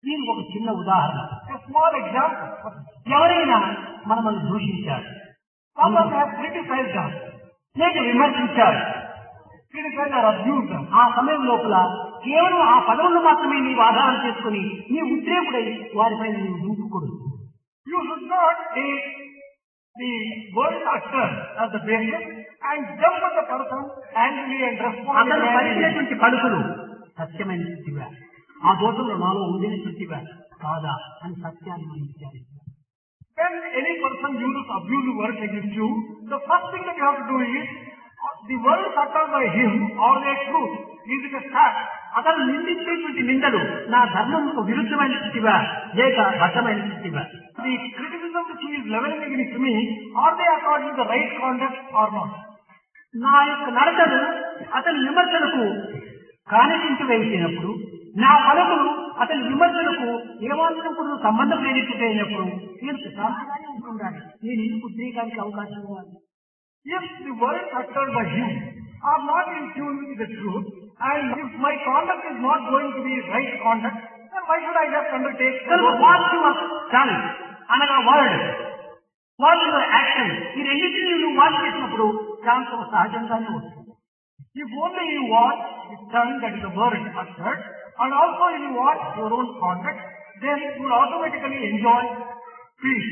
దీనికి ఒక చిన్న ఉదాహరణ. A small example. ఎవరైనా మనల్ని దూషించారు, Someone has criticized us, లేక విమర్శించారు, criticized or abused us. ఆ సమయం లోపల కేవలం ఆ పదవులను మాత్రమే నీవు ఆధారం చేసుకుని నీ ఉద్రేకుడై వారిపై నీవు దూకుకూడదు. You should not take the word uttered as the basis and jump at the person angrily and respond. అతను పలికినటువంటి పలుకులు సత్యమైన స్థితివా, ఆ దోషంలో నాలో ఉండినటువంటివా కాదా అని సత్యాన్ని మనం విచారిస్తాం. When any person uses abusive words against you, the first thing that you have to do is, the words uttered by him, are they truth? Is it a fact? అతను నిందించేటువంటి నిందలు నా ధర్మంకు విరుద్ధమైన స్థితివా లేక బద్ధమైన స్థితివా? The criticism which he is leveling against me, are they according to the right conduct or not? నా యొక్క నడతలు అతని విమర్శలకు కానిటింటి వేసినప్పుడు నా పలుకులు అతని విమర్శలకు ఏమాత్రం కూడా సంబంధం లేనట్లయినప్పుడు నేను ప్రశాంతంగానే ఉంటుండాలి. నేను ఎందుకు ఉద్రేకానికి అవకాశం ఇవ్వాలి? If the words uttered by him are not in tune with the truth, and if my conduct is not going to be right conduct, then why should I just undertake? What your turn అనగా word, what your action, ఈ రెండింటినీ నువ్వు watch చేసినప్పుడు శాంతం సహజంగానే వస్తుంది. If only you watch the tongue, that is the word uttered, and also you watch your own conduct, then you will automatically enjoy peace.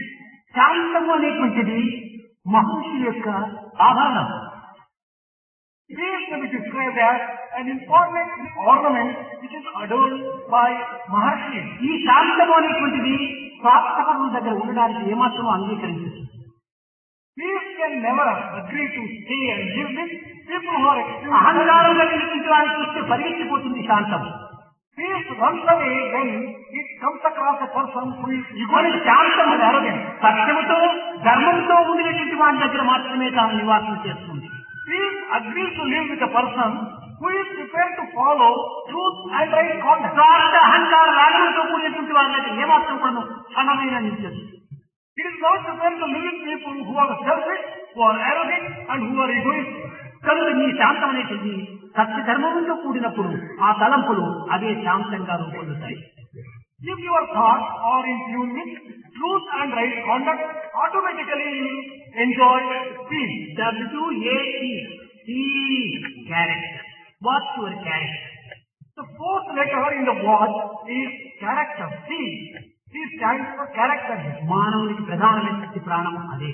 శాంతము అనేటువంటిది మహర్షి యొక్క ఆభరణం. Peace can be described as an important ornament which is adorned by Maharshi. ఈ శాంతము అనేటువంటిది స్వార్థపరుల దగ్గర ఉండడానికి ఏమాత్రం అంగీకరించదు. Peace can never agree to stay and live with people who are extremely అహంకారం కలిగించడానికి చూస్తే పరిగెత్తిపోతుంది శాంతం. Peace runs away when it comes across a person who is ఇటువంటి శాంతము సత్యముతో ధర్మంతో ఉండినటువంటి వారి దగ్గర మాత్రమే తాను నివాసం చేస్తుంది. Peace agrees to live with a person who is prepared to follow truth and right conduct. స్వార్థ అహంకార రాగంతో కూడినటువంటి వారి దగ్గర ఏమాత్రం కూడా క్షణమైన నిత్యదు. It is not prepared to live with people who are selfish, who are arrogant, and who are egoistic. కనుక నీ శాంతం అనేటువంటి సత్య ధర్మంతో కూడినప్పుడు ఆ తలంపులు అవే శాంతంగా రూపొందుతాయి. If your thoughts are in tune with truth and right conduct, automatically you will enjoy peace. WAT, character. What's your character? The fourth letter in the watch is character. C. C stands for character. మానవునికి ప్రధానమైనటువంటి ప్రాణం అదే.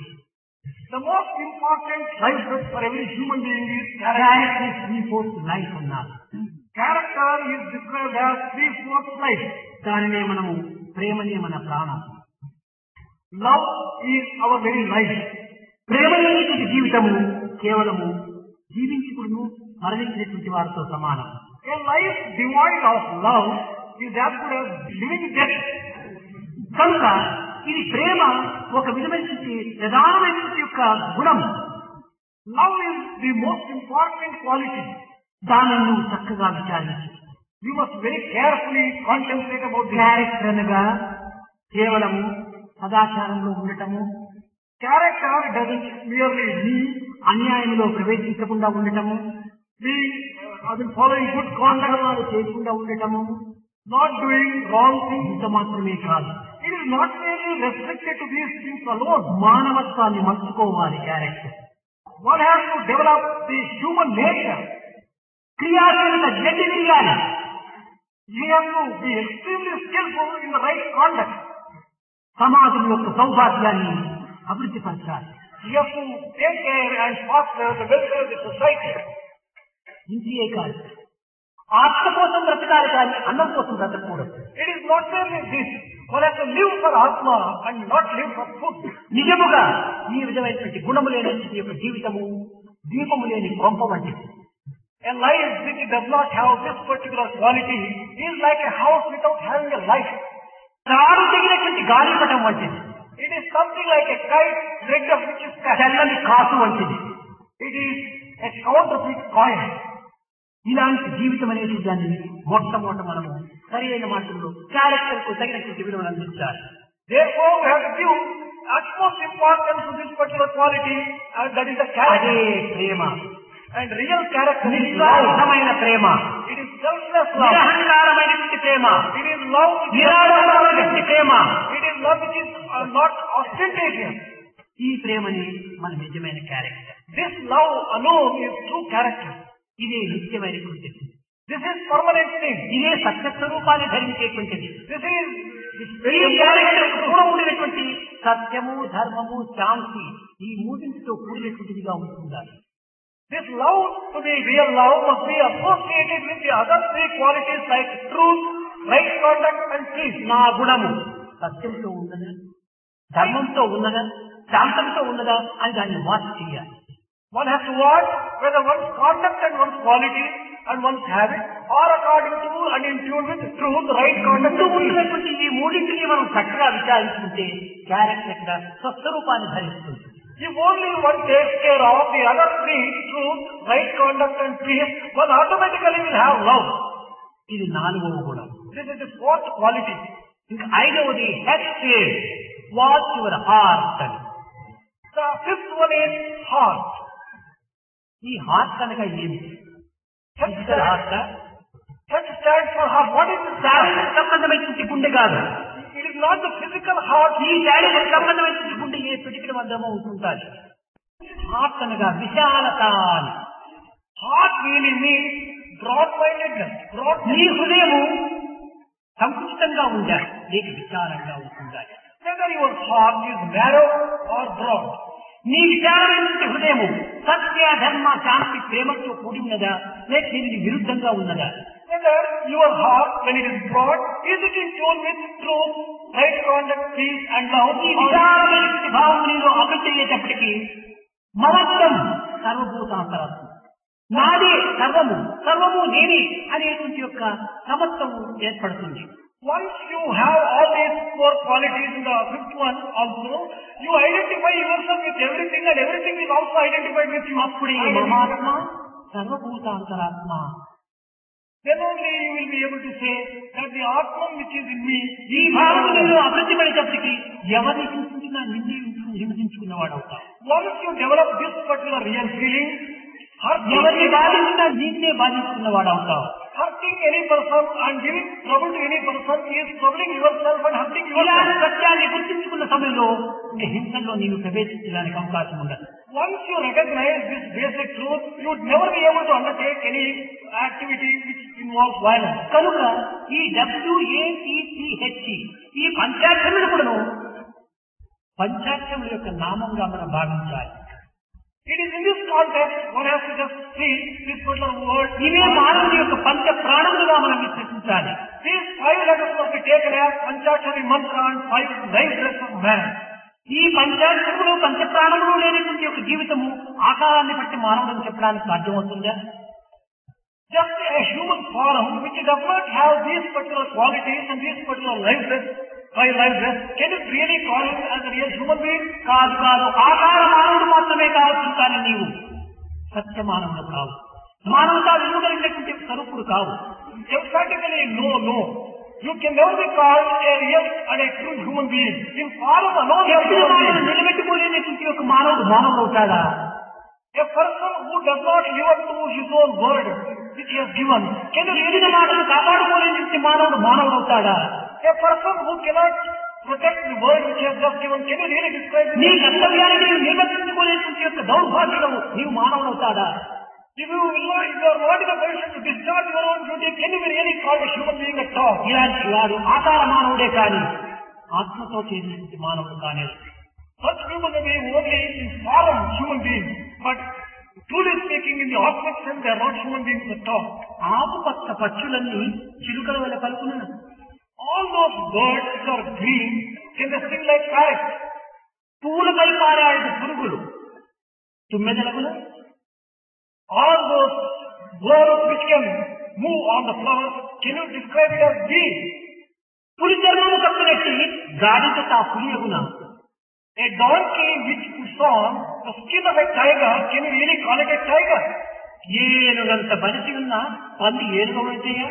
The most important life force for every human being is character. Character is three-fourths life అన్నారు. Character is described as three-fourths life. దానినే మనము ప్రేమనే మన ప్రాణం. Love is our very life. ప్రేమ లేనిటువంటి జీవితము కేవలము జీవించుకును మరణించినటువంటి వారితో సమానం. A life devoid of love is as good as living death. కనుక ఇది ప్రేమ ఒక విధమైనటువంటి ప్రధానమైనటువంటి యొక్క గుణం. Love is the most important quality. దానిని నువ్వు చక్కగా విచారించు. You must very carefully contemplate about this. Character అనగా కేవలము సదాచారంలో ఉండటము, Character doesn't merely mean అన్యాయంలో ప్రవేశించకుండా ఉండటము, following good conduct, అక్రమాలు చేయకుండా ఉండటము, not doing wrong things. ఇంత మాత్రమే కాదు. It is not merely restricted to these things alone. మానవత్వాన్ని మర్చుకోవాలి. Character One has to develop the human nature. క్రియాశీలత గట్టి చేయాలి. You have to be extremely skillful in the right conduct. సమాజం యొక్క సౌభాగ్యాన్ని అభివృద్ధి పరచాలి. You have to take care and foster the welfare of the society. ఇంటియే కాదు, ఆత్మ కోసం బ్రతకాలి కానీ అన్నం కోసం బ్రతకూడదు. It is not merely this. One has to live for Atma and not live for food. నిజముగా ఈ విధమైనటువంటి గుణము లేనటువంటి యొక్క జీవితము దీపము లేని కొంప వంటిది. A life which does not have this particular quality is like a house without having a light. తాడు తెగినటువంటి గాలిపటం వంటిది. It is something like a kite, thread of which is cut. తెల్లని కాసు వంటిది. It is a counterfeit coin. ఇలాంటి జీవితం అనేది దాన్ని మొట్టమొదట మనము సరైన మాటల్లో క్యారెక్టర్ కు తగినటువంటి విలువను అందించాలి. Therefore, we have to give utmost importance to this particular quality, and that is the character. అదే ప్రేమ. And real character is love. నిస్వార్థమైన Prema, It is selfless love. నిరహంకారమైనటువంటి Prema, It is love which is నిరాడంబరమైనటువంటి Prema. It is love which is not ostentatious. ఈ ప్రేమని మన నిజమైన character. This love alone is true character. ఇదే నిత్యమైనటువంటిది. This is permanent thing. ఇదే సత్య స్వరూపాన్ని ధరించేటువంటిది. This is ఈ character కూడా ఉండినటువంటి సత్యము, ధర్మము, శాంతి ఈ మూడింటితో కూడినటువంటిదిగా ఉంటుండాలి. This love, to be real love, must be associated with the other three qualities like truth, right conduct and peace. నా గుణము సత్యంతో ఉన్నదా, ధర్మంతో ఉన్నదా, శాంతంతో ఉన్నదా అని దాన్ని వాచ్ చేయాలి. One has to watch whether one's conduct and one's quality and one's habit are according to and in tune with truth, right conduct and peace. ఉన్నటువంటి ఈ మూడింటిని మనం చక్కగా విచారించుకుంటే character స్వస్వరూపాన్ని ధరిస్తుంది. If only one takes care of the other three, truth, right conduct and peace, one automatically will have love. ఇది నాలుగవ గుణం. This is the fourth quality. ఇంకా ఐదవది హెడ్ వాచ్ యువర్ హార్ట్ అని. The fifth one is heart. ఈ heart అనగా ఏమిటి? Physical heart. That stands for heart. What is the శారీరక సంబంధమైనటువంటి గుండె కాదు. It is not the physical heart. ఈ శారీరక సంబంధమైనటువంటి గుండె ఏ పిటికిన వద్దమో ఉంటుంటారు. హార్ట్ అనగా విశాలత అని. Heart really means broad-mindedness. నీ హృదయము సంకుచితంగా ఉండాలి, లేక విశాలంగా ఉంటుండాలి. Whether your heart is narrow or broad. నీ విశాలమైనటువంటి హృదయము సత్య ధర్మ శాంతి ప్రేమతో కూడి ఉన్నదా, లేక దీనికి విరుద్ధంగా ఉన్నదా? Whether your heart, when it is broad, is it in tune with truth, right conduct, peace and love? ఈ విశాలమైనటువంటి భావం నీలో అభివృద్ధి అయ్యేటప్పటికీ మమత్వం సర్వభూతాంతరాత్మ, నాదే సర్వము, సర్వము నేనే అనేటువంటి యొక్క సమత్వము ఏర్పడుతుంది. Once you have all these four qualities in the fifth one also, you identify yourself with everything and everything is also identified with you. అప్పుడే మమాత్మ సర్వభూతాంతరాత్మ. Then only you will be able to say that the Atman which is in me, ఈ భావనలో అభివృద్ధి పడేటప్పటికి ఎవరిని హింసించినా నిన్నే హింసించుకున్నవాడు అవుతావు. once you develop this particular real feeling, ఎవరిని బాధించినా నిన్నే బాధించుకున్నవాడు అవుతావు. hurting any person and giving trouble to any person is troubling yourself and hurting ఇలాంటి yourself. సత్యాన్ని గుర్తించుకున్న సమయంలో ఇంకా హింసల్లో నీవు ప్రవేశించడానికి అవకాశం ఉండదు. Once you recognize this basic truth, you would never be able to undertake any activity which involves violence. కనుక ఈ WATCH ఈ పంచాక్షములు కూడాను పంచాక్షముల యొక్క నామంగా మనం భావించాలి. It is in this context one has to just see this particular word. ఇవే మానవుని యొక్క పంచ ప్రాణములుగా మనం విశ్వసించాలి. These 5 letters must be taken as Panchakshari mantra and 5 life breaths of man. ఈ పంచాక్షములు పంచ ప్రాణములు లేనటువంటి యొక్క జీవితము ఆకారాన్ని బట్టి మానవుడిని చెప్పడానికి సాధ్యమవుతుందా? Just a human form which does not have these particular qualities and these particular life breaths, 5 life breaths, can you really call him as a real human being? కాదు కాదు, ఆకార మానవుడు మాత్రమే కావచ్చు, కానీ నీవు సత్య మానవుడు కావు, మానవతా విలువగలిగినటువంటి స్వరూపుడు కావు. Emphatically, no. You can never be called a real and a true human being. In form alone, you are a human being. నిలబెట్టుకోలేనటువంటి యొక్క మానవుడు మానవుడు అవుతాడా? A person who does not live up to his own word which he has given, can you చెప్పిన మాటను కాపాడుకోలేనటువంటి మానవుడు మానవుడు అవుతాడా? a person who cannot protect the word which he has just given, can you really describe him? నీ కర్తవ్యాన్ని నీవు నిర్వర్తించుకోలేనటువంటి యొక్క దౌర్భాగ్యం నీవు మానవుడు అవుతాడా? If you are not in a position to discharge your own duty, can you be really called a human being at all? ఇలాంటి వాడు ఆకార మానవుడే కానీ ఆత్మతో చేసినటువంటి మానవుడు కాలేదు. Such people may be only in form human beings, but truly speaking, in the aspect sense, they are not human beings at all. ఆకుపచ్చ పక్షులన్నీ చిలుకల వల్ల పలుకున్నాను. All those birds which are green, can they sing like parrots? పువ్వులపై పారాడు పురుగులు తుమ్మెదలగులు. All those birds which can move on the flowers, can you describe it as bees? పులి చర్మము కప్పినట్టి గాడిద తా పులియగున. A donkey which puts on the skin of a tiger, can you really call it a tiger? ఏనుగంత బలిసి ఉన్న పంది ఏనుగమైతేయా?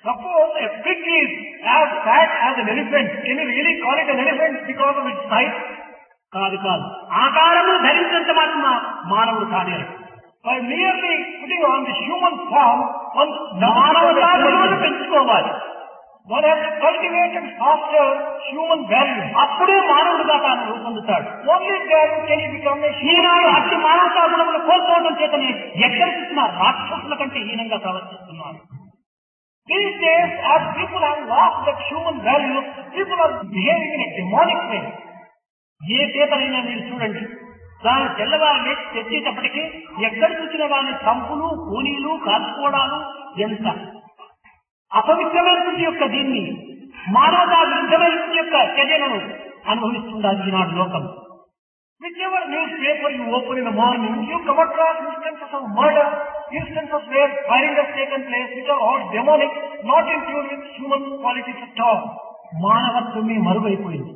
Suppose a pig is as fat as an elephant, can you really call it an elephant because of its size? కాదు కాదు, ఆకారము ధరించినంత మాత్రం మానవుడు కాలేరు. By merely putting on the human form, one మానవతా విలువను పెంచుకోవాలి. one has to cultivate and foster human values. అప్పుడే మానవుడుగా తాను రూపొందుతాడు. Only then can he become a human. ఈనాడు అట్టి మానవతా గుణములు కోల్పోవడం చేతనే ఎక్కడ చూసినా రాక్షసుల కంటే హీనంగా ప్రవర్తిస్తున్నారు. These days, as people have lost that human values, people are behaving in a demonic way. ఏ పేపరైనా మీరు చూడండి, దాని తెల్లవారు లేచి తెచ్చేటప్పటికీ ఎక్కడ చూసిన దాని చంపులు కూలీలు కాల్చుకోవడాలు ఎంత అపవిత్రమైనటువంటి యొక్క దీన్ని మానవతా విరుద్ధమైనటువంటి యొక్క చర్యలను అనుభవిస్తుండాలి ఈనాడు లోకం. Whichever newspaper you open in the morning, you come across instances of murder, instances where firing has taken place, which are all demonic, not in tune with human qualities at all. మానవత్వమే మరుగైపోయింది.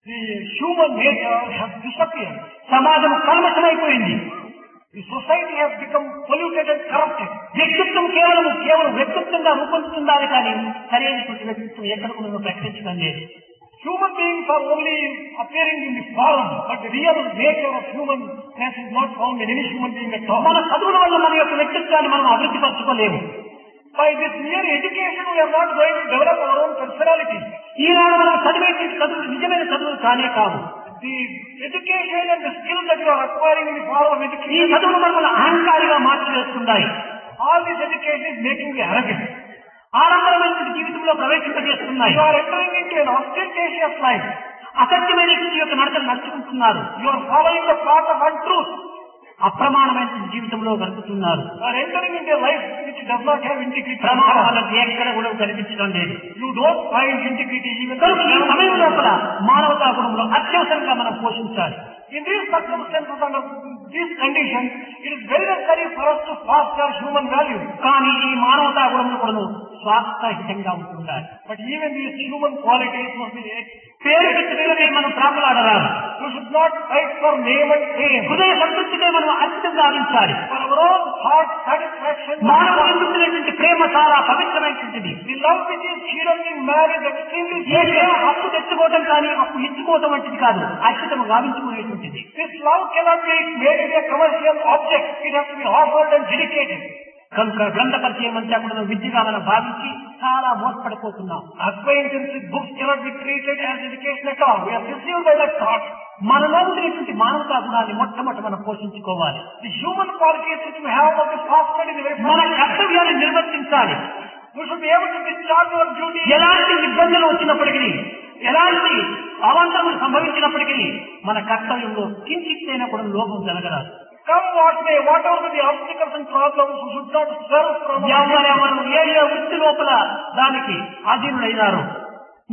The human nature has disappeared. సమాజం కల్మషమైపోయింది. The society has become polluted and corrupted. వ్యక్తిత్వం కేవలం వ్యక్తిత్వంగా రూపొందుతుందాని కానీ సరైనటువంటి వ్యక్తిత్వం ఎక్కడికి మేము ప్రకటించడం లేదు. Human beings are only appearing in the form, but the real nature of humanness is not found in any human being at all. మన చదువుల వల్ల మన యొక్క వ్యక్తిత్వాన్ని మనం అభివృద్ధి పరచుకోలేము. By this mere education, we are not going to develop our own personality. ఈనాడు మనం చదివేటి చదువులు నిజమైన చదువులు కానే కావు. The education and the skills that you are acquiring in the form of ఈ education, చదువులు మనల్ని అహంకారిగా మార్చివేస్తున్నాయి. all this education is making you arrogant. ఆడంబరమైన జీవితంలో ప్రవేశింపజేస్తున్నాయి. You are entering into an ostentatious life. అసత్యమైన యొక్క నడకలు నడుచుకుంటున్నారు. You are following the path of untruth. అప్రమాణమైన జీవితంలో గడుపుతున్నారు. You are entering into a life which does not have integrity. ప్రమాణాలకు ఎక్కడ కూడా కనిపించడం లేదు. You don't find integrity even కనుక ఈ సమయం లోపల మానవతా గుణంలో అత్యవసరంగా మనం పోషించాలి. in these circumstances, under these conditions, it is very necessary for us to foster human values. కానీ ఈ మానవతా గుణములు కూడా స్వార్థహితంగా ఉంటుండాలి. But even these human qualities must be పేరు పెట్టుకునే మనం ప్రాకులాడరాదు. we should not fight for name and fame. హృదయ సంతృప్తికే మనం అత్యంత గావించాలి. For our own heart satisfaction, మానవుడు ఎందుకునేటువంటి ప్రేమ చాలా పవిత్రమైనటువంటిది. the love which is hidden in man is extremely ఈ ప్రేమ sacred. అప్పు తెచ్చుకోవటం కానీ అప్పు ఇచ్చుకోవటం వంటిది కాదు, అత్యుతము గావించుకునేటువంటిది. This love cannot be made into a commercial object. It has to be offered and dedicated. కనుక గ్రంథ పరిచయం అంతా కూడా విద్యగా మనం భావించి చాలా మోసపడిపోతున్నాం. Acquaintance with books cannot be treated as education at all. We are deceived by that thought. మనలో ఉండేటువంటి మానవతా గుణాన్ని మొట్టమొదటి మనం పోషించుకోవాలి. The human qualities which we have must be fostered in the very మన first. కర్తవ్యాన్ని నిర్వర్తించాలి. We should be able to discharge our duty. ఎలాంటి ఇబ్బందులు వచ్చినప్పటికీ, ఎలాంటి అవాంతరములు సంభవించినప్పటికీ మన కర్తవ్యంలో కించిత్తైనా కూడా లోపం జరగరాదు. Come what may, whatever be the obstacles and problems, we should not serve from ఎవరెవరు ఏ వృత్తి లోపల దానికి అధీనుడైనారు,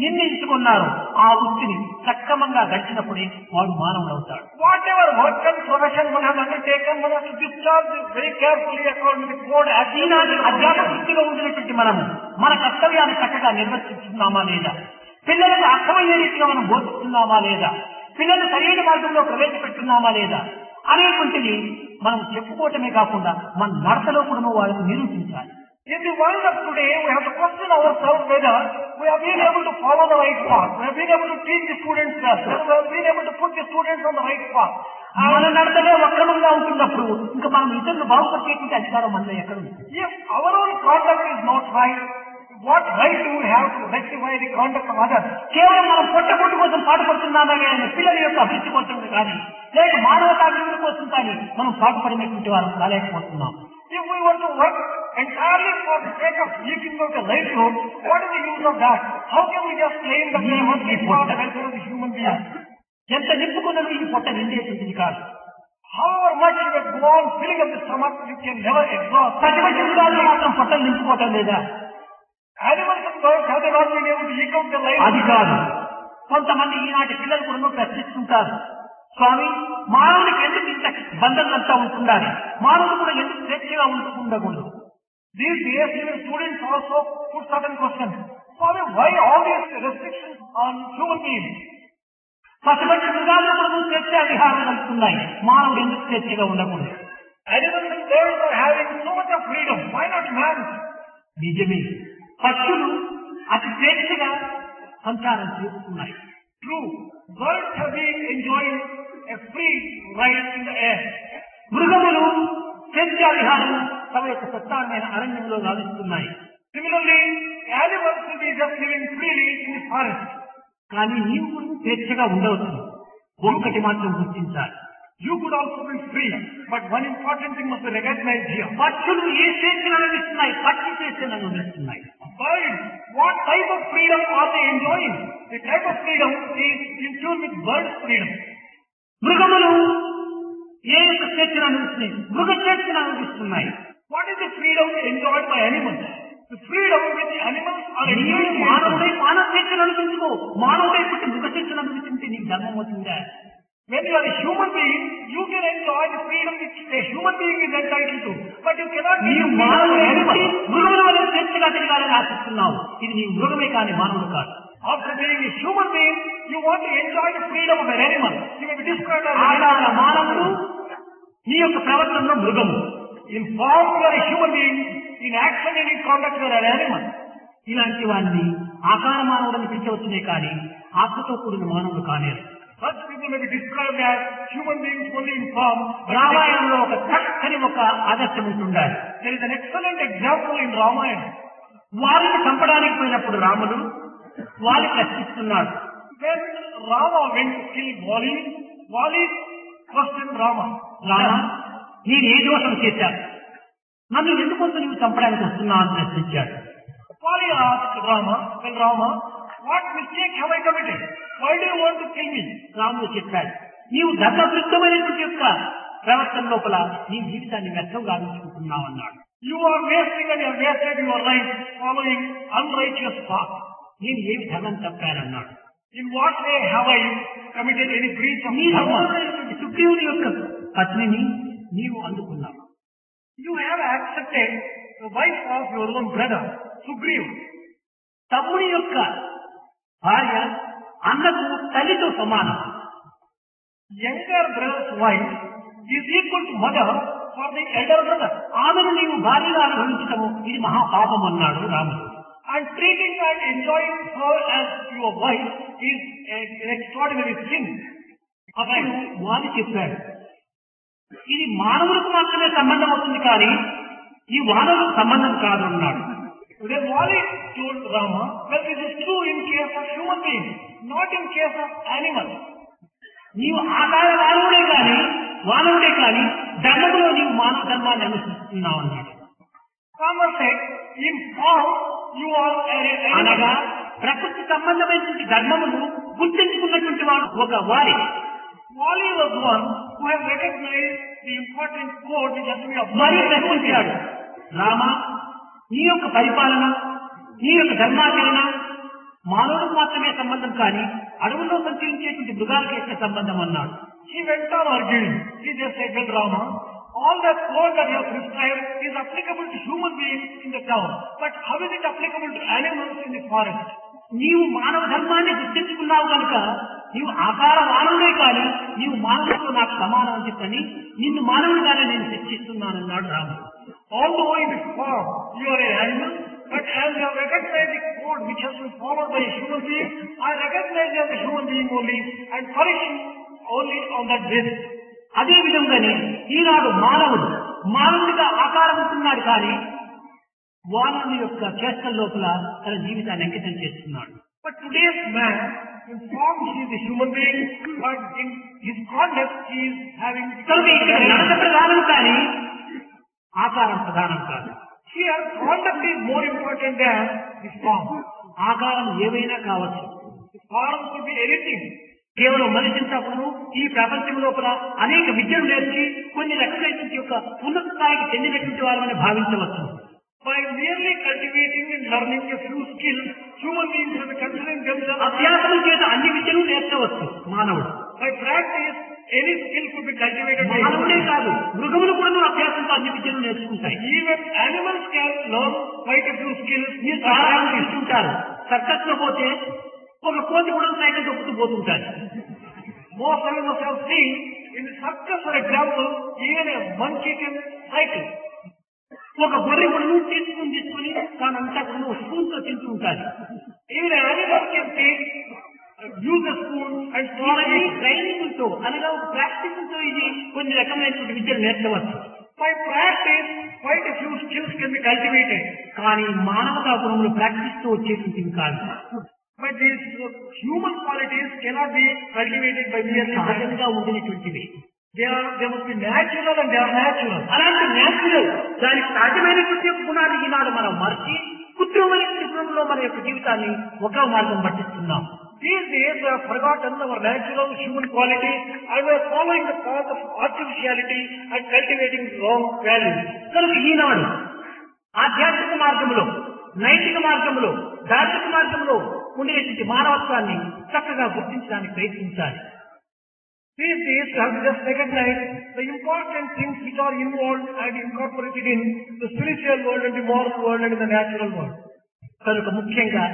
నిందించుకున్నారు, ఆ వృత్తిని సక్రమంగా గడిచినప్పుడే వాడు మానవుడు అవుతాడు. whatever work and profession one has undertaken, one has to discharge very carefully according to the code. ఈనాటి అధ్యాపక వృత్తిలో ఉండినటువంటి మనము మన కర్తవ్యాన్ని చక్కగా నిర్వర్తిస్తున్నామా లేదా, పిల్లలకు అర్థమయ్యే రీతిగా మనం బోధిస్తున్నామా లేదా, పిల్లలు సరైన మార్గంలో ప్రవేశపెట్టున్నామా లేదా అనేటువంటిది మనం చెప్పుకోవటమే కాకుండా మన నడతలో కూడా వాళ్ళకు నిరూపించాలి. In the world of today, we have to question ourselves whether we have been able to follow the right path. We have been able to teach the students well. Whether we have been able to put the students on the right path. మన నడతలే వక్రంగా ఉంటున్నప్పుడు ఇంకా మనం ఇతరులు బాగుపరిచేటువంటి అధికారం మనలో ఎక్కడ ఉంది? If our own conduct is not right, what right do we have to rectify the conduct of others? కేవలం మనం పొట్ట కోసం పాటుపడుతున్నామే కానీ పిల్లల యొక్క అభివృద్ధి కోసం కానీ, లేక మానవతా అభివృద్ధి కోసం కానీ మనం పాటుపడినటువంటి వారు కాలేకపోతున్నాం. If we were to work entirely for the sake of eking out a livelihood, what is the use of that? How can we just claim that we are working for the welfare of the human being? ఎంత నింపుకున్నది ఈ పొట్ట నిండేటువంటిది కాదు. However much you may go on filling up the stomach, you can never exhaust. ప్రతిపక్ష విధాలు మాత్రం పొట్టలు నింపుకోవటం లేదా? Animals and birds have they not been able to eke out their life? అది కాదు. కొంతమంది ఈనాటి పిల్లలు కూడా ప్రశ్నిస్తుంటారు, స్వామి మానవునికి ఎందుకు ఇంత బంధనంతా ఉంటుండాలి, మానవుడు కూడా ఎందుకు స్వేచ్ఛగా ఉండకూడదు? These days, even students also put certain questions. Swami, why all these restrictions on human beings? పశుపక్ష మృగాలు కూడా స్వేచ్ఛా విహారం కలుగుతున్నాయి, మానవుడు ఎందుకు స్వేచ్ఛగా ఉండకూడదు? Animals and birds are having so much of freedom. Why not man? నిజమే, పక్షులు అతి స్వేచ్ఛగా సంచారం చేస్తున్నాయి. True, birds have been enjoying a free ride in the air. మృగములు స్వేచ్ఛా విహారం తమ యొక్క ప్రధానమైన అరణ్యంలో గావిస్తున్నాయి. Similarly, animals will be just living freely in the forest. కానీ నీవు కూడా స్వేచ్ఛగా ఉండవచ్చు. ఒక్కటి మాత్రం గుర్తించాలి, You could also be free, but one important thing must be recognized here. పక్షులు ఏ స్వేచ్ఛను అనుభవిస్తున్నాయి? పక్షి స్వేచ్ఛను అనుభవిస్తున్నాయి. Birds, what type of freedom are they enjoying? The type of freedom is in tune with birds' freedom. మృగములు ఏ యొక్క స్వేచ్ఛను అనుభవిస్తున్నాయి? మృగ స్వేచ్ఛను అనుభవిస్తున్నాయి. What is the freedom enjoyed by animals? The freedom which animals are enjoying. మానవుడై మానవ స్వేచ్ఛను అనుభవించుకో, మానవుడై పుట్టి మృగ స్వేచ్ఛను అనుభవించుకుంటే నీకు ధర్మం అవుతుందా? When you are a human being, you can enjoy the freedom which a human being is entitled to. But you cannot be నీవు మానవుడై మృగముల వల్ల స్వేచ్ఛగా తిరగాలని ఆశిస్తున్నావు. ఇది నీ మృగమే కానీ మానవుడు కాదు. After being a human being, you want to enjoy the freedom of an animal. You may be described as an ఆకార animal. మానవుడు నీ యొక్క ప్రవర్తనలో మృగము. In form, you are a human being. In action and in conduct, you are an animal. ఇలాంటి వారిని ఆకార మానవుడని పిలిచవచ్చునే కానీ ఆత్మతో కూడిన మానవుడు కానేరు. Such people may be described as human beings only in form. రామాయణంలో ఒక చక్కని ఒక ఆదర్శం ఉంటుండాలి. There is an excellent example in Ramayana. వారిని చంపడానికి పోయినప్పుడు రాముడు వారి ప్రశ్నిస్తున్నాడు. When Rama went to kill Wali, Wali questioned Rama. Rama, నేను ఏ దోషం చేశాను, నన్ను ఎందుకోసం నువ్వు చంపడానికి వస్తున్నావు అని ప్రశ్నించాడు. Wali asked Rama, well Rama, what mistake have I committed? Why do you want to kill me? రాముడు చెప్పాడు, నీవు ధర్మవృద్ధమైనటువంటి యొక్క ప్రవర్తన లోపల నీ జీవితాన్ని వ్యర్థం గావించుకుంటున్నావు అన్నాడు. You are wasting and you have wasted your life following unrighteous path. నేను ఏమి ధర్మం తప్పానన్నాడు. In what way have I committed any breach of నీ dharma? సహోదరుడైనటువంటి సుగ్రీవుని యొక్క పత్నిని నీవు అందుకున్నావు. You have accepted the wife of your own brother, Sugriva. తమ్ముడి యొక్క భార్య అన్నకు తల్లితో సమానం. Younger brother's wife is equal to mother for the elder brother. ఆమెను నీవు భార్యగా అనుభవించటము ఇది మహాపాపం అన్నాడు రాముడు. And treating and enjoying her as your wife is an extraordinary sin. అప్పుడు వారి చెప్పాడు, ఇది మానవులకు మాత్రమే సంబంధం అవుతుంది కానీ ఈ వానరులకు సంబంధం కాదు అన్నాడు. Then Wali told Rama, well, this is true in case of human beings, not in case of animals. నీవు ఆకార మానవుడే కానీ మానవుడే కానీ ధర్మంలో నీవు మానవ ధర్మాన్ని అనుసరిస్తున్నావు అన్నాడు. Rama said, in form you are an అనగా animal. ప్రకృతి సంబంధమైనటువంటి ధర్మమును గుర్తించుకున్నటువంటి వాడు ఒక వారి. Wali was one who has recognized the important code which has to be మరి applied. ప్రశ్నించాడు, రామ, నీ యొక్క పరిపాలన నీ యొక్క ధర్మాచరణ మానవులకు మాత్రమే సంబంధం కానీ అడవుల్లో సంచరించేటువంటి మృగాలకి యొక్క సంబంధం అన్నాడు. He went on arguing. He just said, well, Rama, all that code that you have prescribed is applicable to human beings in the town. But how is it applicable to animals in the forest? నీవు మానవ ధర్మాన్ని గుర్తించుకున్నావు కనుక నీవు ఆకార మానవుడే కానీ నీవు మానవులతో నాకు సమానం అని చెప్పని నిన్ను మానవుడిగానే నేను శిక్షిస్తున్నానన్నాడు రాముడు. Although in the form you are an animal, but as you have recognized the code which has been followed by a human being, I recognize you as a human being only and punish you only on that basis. అదే విధంగానే ఈనాడు మానవుడు మానవుడిగా ఆకారం ఉంటున్నాడు కానీ వానరుని యొక్క చేష్టల లోపల తన జీవితాన్ని అంకితం చేస్తున్నాడు. But today's man, in form he is a human being, but in his conduct he is having కనుక ఇక్కడ నడత ప్రధానం కానీ ఆకారం ప్రధానం కాదు. here conduct is more important than the form. ఆకారం ఏవైనా కావచ్చు. The form could be anything. కేవలం మనిషింతప్పుడు ఈ ప్రపంచం లోపల అనేక విద్యలు నేర్చి కొన్ని రకమైనటువంటి యొక్క ఉన్నత స్థాయికి చెందినటువంటి వారని భావించవచ్చు. By merely cultivating and learning a few skills, human beings will be considering themselves. అభ్యాసం చేత అన్ని విద్యలు నేర్చవచ్చు మానవుడు. By practice, any skill could be cultivated by మానవుడే human. కాదు, మృగములు కూడా అభ్యాసంతో అన్ని విద్యలు నేర్చుకుంటాయి. Even animals can learn quite a few skills. మీరు చాలా తీసుకుంటారు. సర్కస్ లో పోతే ఒక కోతి కూడా సైకిల్ తొక్కుతూ పోతుంటారు. Most of us have seen in the circus, for example, even a monkey can cycle. ఒక గొర్రె కూడా తీసుకుని తానంతా కూడా స్పూన్ తో తింటూ ఉంటారు. Even an animal can take, use a spoon and swallow ఇవన్నీ it. ట్రైనింగ్ తో అనగా ఒక ప్రాక్టీస్ తో ఇది కొన్ని రకమైనటువంటి విద్యలు నేర్చవచ్చు. By practice, quite a few skills can be cultivated. కానీ మానవతా గుణములు ప్రాక్టీస్ తో వచ్చేటువంటివి కాదు. But these human qualities cannot be cultivated by merely practice. సహజంగా ఉండినటువంటివి. They must be natural and they are natural. అలాంటి న్యాచురల్ దానికి సహజమైనటువంటి యొక్క గుణాలు ఈనాడు మనం మర్చి కృత్రిమమైనటువంటి గుణంలో మన యొక్క జీవితాన్ని ఒక మార్గం పట్టిస్తున్నాం. These days we have forgotten our natural human qualities and we are following the path of artificiality and cultivating wrong values. కనుక ఈనాడు ఆధ్యాత్మిక మార్గంలో నైతిక మార్గంలో ధార్మిక మార్గంలో ఉండేటువంటి మానవత్వాన్ని చక్కగా గుర్తించడానికి ప్రయత్నించాలి. These days we have to just recognize the important things which are involved and incorporated in the spiritual world and the moral world and in the natural world. కనుక ముఖ్యంగా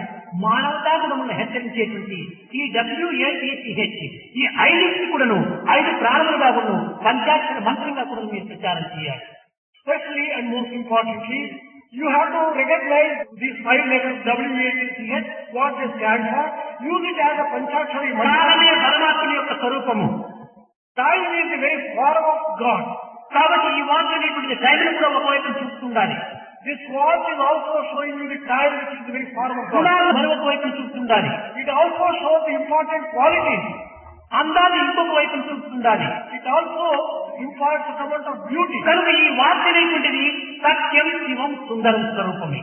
మానవతా గుణములను హెచ్చరించేటువంటి ఈ WATCH ఈ 5 కూడాను 5 ప్రాణములుగా కూడాను పంచాక్షర మంత్రంగా కూడా మీరు ప్రచారం చేయాలి. Especially and most importantly, you have to recognize these 5 letters WATCH, what they stand for, use it as a Panchakshari mantra. కాలమే పరమాత్మ యొక్క స్వరూపము. Time is the very form of God. కాబట్టి ఈ వాచ్ అనేటువంటి టైంను కూడా ఒకవైపు చూస్తుండాలి. This watch is also showing you the time which is the very form of God. గుణాలు మరొక వైపు చూస్తుండాలి. It also shows the important qualities. అందాన్ని ఇంకొక వైపు చూస్తుండాలి. It also imparts a amount of beauty. కనుక ఈ వాచ్ అనేటువంటిది సత్యం శివం సుందరం స్వరూపమే.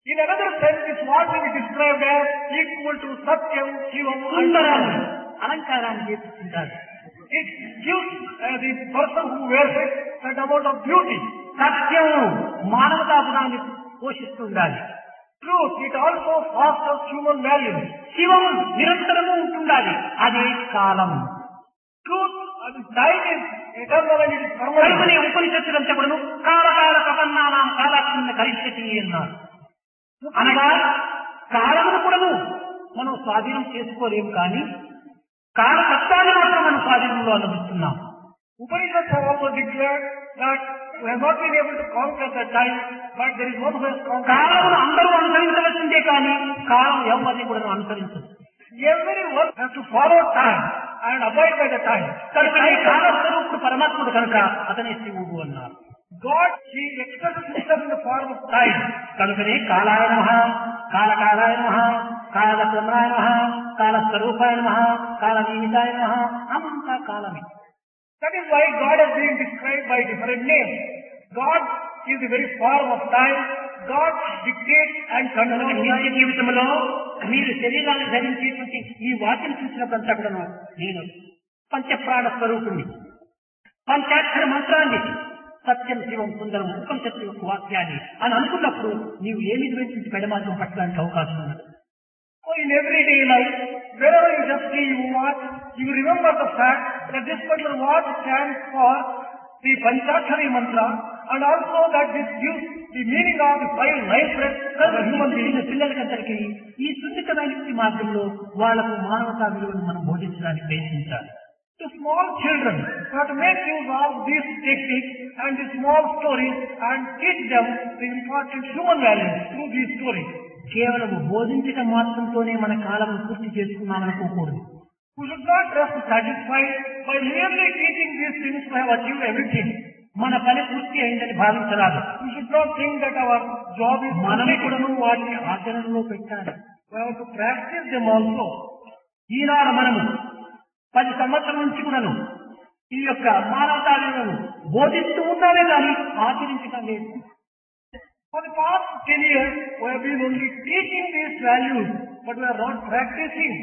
In another sense, this watch will be described as equal to Satyam, Shivam, and Sundaram Sundaram. అలంకారాన్ని చేస్తుండాలి. It gives the person who wears it that amount of beauty. సత్యం మానవతా గుణాన్ని పోషిస్తుండాలి. Truth, it also fosters human values. శివం నిరంతరము ఉంటుండాలి. అదే కాలం. Truth, time is eternal and it is permanent. కనుకనే ఉపనిషత్తులంతా కూడాను కాలకాల ప్రపన్నానాం కాలాత్మ కరిష్యతి అన్నారు. అనగా కాలమును కూడాను మనం స్వాధీనం చేసుకోలేము, కానీ కాలతత్వాన్ని మాత్రం మనం స్వాధీనంలో అనుభవిస్తున్నాం. Upanishads have also declared that we have not been able to conquer the time, but there is one who has conquered. కాలమును అందరూ అనుసరించవలసిందే, కానీ కాలం ఎవరిని కూడా అనుసరించదు. Everyone has to follow time and abide by the time. కనుకనే కాలస్వరూపుడు పరమాత్ముడు కనుక అతనే శివుడు అన్నారు. God, He expresses Himself in the form of time. కనుకనే కాలాయ నమః, కాలకాలాయ నమః, కాలక్రమాయ నమః, కాలస్వరూపాయ నమః, కాలనిమితాయ నమః, అంతా కాలమే. That is why God has been described by different names. God is the very form of time. God dictates and controls నిత్య time. జీవితంలో మీరు శరీరాన్ని ధరించేటువంటి ఈ వాక్యం చూసినప్పుడంతా కూడా నేను పంచప్రాణ స్వరూపుణ్ణి, పంచాక్షర మంత్రాన్ని, సత్యం శివం సుందరం ఉపనిషత్తు యొక్క వాక్యాన్ని అని అనుకున్నప్పుడు నీవు ఏమి నుంచి పెడమార్గం పట్టడానికి అవకాశం ఉన్నది. So in everyday life, wherever you just see you watch, you remember the fact that this particular watch stands for the Panchakshari mantra, and also that this gives the meaning of the 5 life breaths of a human being. పిల్లలకందరికీ ఈ సున్నితమైన మార్గంలో వాళ్లకు మానవతా విలువను మనం బోధించడానికి ప్రయత్నించాలి. To small children, we have to make use of these techniques and the small stories and teach them the important human values through these stories. కేవలం బోధించటం మాత్రంతోనే మన కాలం పూర్తి చేసుకున్నామనుకోకూడదు. We should not rest satisfied by merely teaching these things to have achieved everything. మన పని పూర్తి అయిందని భావించరాదు. We should not think that our job is మనం complete. కూడాను వాటిని ఆచరణలో పెట్టాలి. We have to practice them also. ఈనాడు మనము 10 సంవత్సరాల నుంచి కూడాను ఈ యొక్క మానవతా విలువను బోధిస్తూ ఉన్నామే కానీ ఆచరించడం లేదు. For the past 10 years, we have been only teaching these values, but we are not practicing.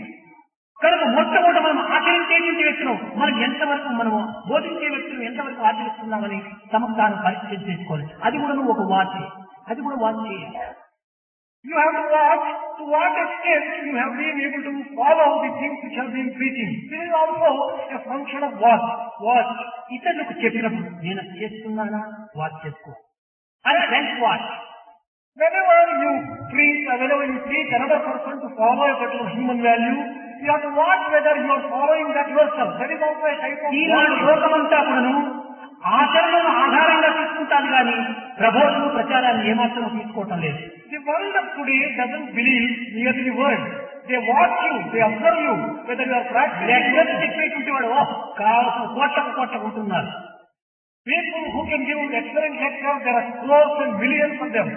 కనుక మొట్టమొదట మనం ఆచరించేటువంటి వ్యక్తులు మనం ఎంతవరకు మనము బోధించే వ్యక్తులు ఎంతవరకు ఆచరిస్తున్నామని సమగ్రాన్ని పరిశీలన చేసుకోవాలి. అది కూడా ఒక వాచ్, అది కూడా వాచ్ చేయాలి. You have to watch to what extent you have been able to follow the things which have been preaching. This is also a function of watch. Watch. ఇతరులకు చెప్పినప్పుడు నేను చేస్తున్నానా వాచ్ చేసుకో. అది self watch. Whenever you preach or whenever you teach another person to follow a particular human value, you have to watch whether you are following that yourself. That is also a type of Eenadu watch. లోకమంతా కూడాను ఆచరణను ఆధారంగా తీసుకుంటాను కానీ ప్రబోధన ప్రచారాన్ని ఏమాత్రం తీసుకోవటం లేదు. The world of today doesn't believe merely the word. They watch you, they observe you, whether you are practicing. చెప్పేటువంటి వాడు కావాల్సిన కోట్లకు ఉంటున్నారు. People who can give excellent lectures, there are crores and millions of them.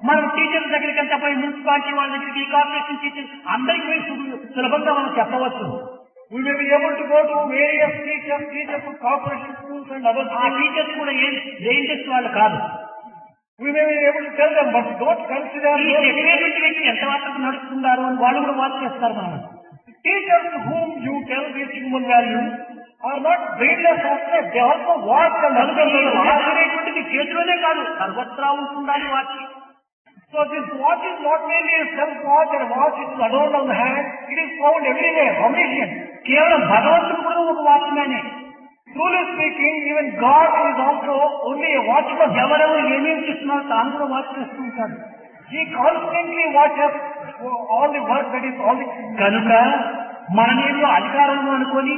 మనం టీచర్ల దగ్గరికి అంతా పోయి మున్సిపాలిటీ వాళ్ళ దగ్గరికి కార్పొరేషన్ టీచర్స్ అందరికీ పోయి సులభంగా మనం చెప్పవచ్చు. We may be able to go to various teachers of corporation schools and other ఆ టీచర్స్ కూడా ఏం బ్రెయిన్ వాళ్ళు కాదు. We may be able to tell them, but don't consider ఈ చెప్పేటువంటి వ్యక్తి ఎంత మాత్రం నడుస్తున్నారు అని వాళ్ళు కూడా వాచ్ చేస్తారు. మనం teachers to whom you tell these human values are not brainless aspects. They also watch and observe. Watch అనేటువంటిది చేతిలోనే కాదు, సర్వత్రా ఉంటుండాలి watch. So this watch is not merely a self-watch or watch which is adorned on the hand. It is found everywhere, omniscient. కేవలం భగవంతుడు కూడా ఒక వాచ్మ్యానే. Truly speaking, even God is also only a watchman. ఎవరెవరు ఏమేమి చేస్తున్నారో తాను కూడా watch చేస్తూ ఉంటాడు. He constantly watches all the work that is all the... కనుక మనమేమో అధికారంలో అనుకొని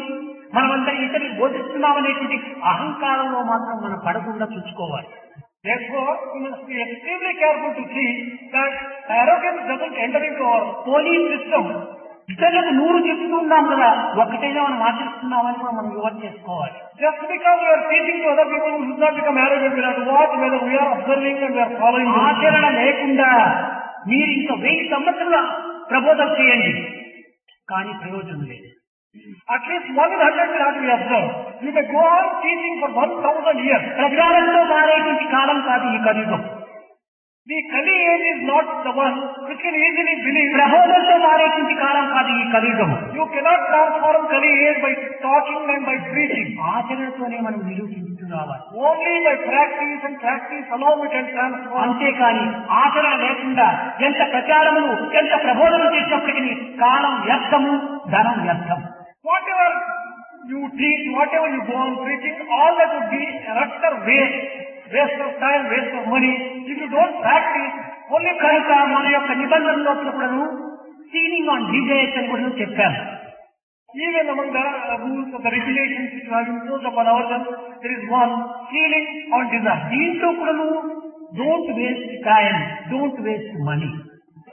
మనమందరం ఇతరులకు బోధిస్తున్నామనేటువంటి అహంకారంలో మాత్రం మనం పడకుండా చూసుకోవాలి. Therefore, we must be extremely careful to see that arrogance doesn't enter into our police system. ఇతరులకు 100 చెప్తున్నాం కదా, ఒక్కటైనా మనం ఆచరిస్తున్నామని కూడా మనం యువత చేసుకోవాలి. Just because we are teaching to other people, we should not become arrogant. We have to watch whether we are observing and we are following. ఆచరణ లేకుండా మీరు ఇంకా 1000 సంవత్సరాల ప్రబోధం చేయండి, కానీ ప్రయోజనం లేదు. At least 100 will have to be observed. You may go on teaching for 1000 years. ప్రజారంలో మారేటువంటి కాలం కాదు ఈ కలియుగం. The Kali age is not the one which can easily believe. ప్రబోధంతో మారేటువంటి కాలం కాదు ఈ కలియుగం. You cannot transform Kali age by talking and by preaching. ఆచరణతోనే మనం నిరూపించుతూ రావాలి. Only by practice and practice alone we can transform. అంతేకాని ఆచరణ లేకుండా ఎంత ప్రచారములు ఎంత ప్రబోధనలు చేసినప్పటికీ కాలం వ్యర్థము, ధనం వ్యర్థం. Whatever you teach, whatever you go on preaching, all that would be utter waste. Waste of time, waste of money. If you don't practice, only కనుక మన యొక్క నిబంధనలో కూడాను సీలింగ్ ఆన్ డిజైర్స్ అని కూడా చెప్పాను. even among the rules of the regulations which have imposed upon ourselves, there is one ceiling on desire. దీంట్లో కూడాను don't waste time, don't waste money.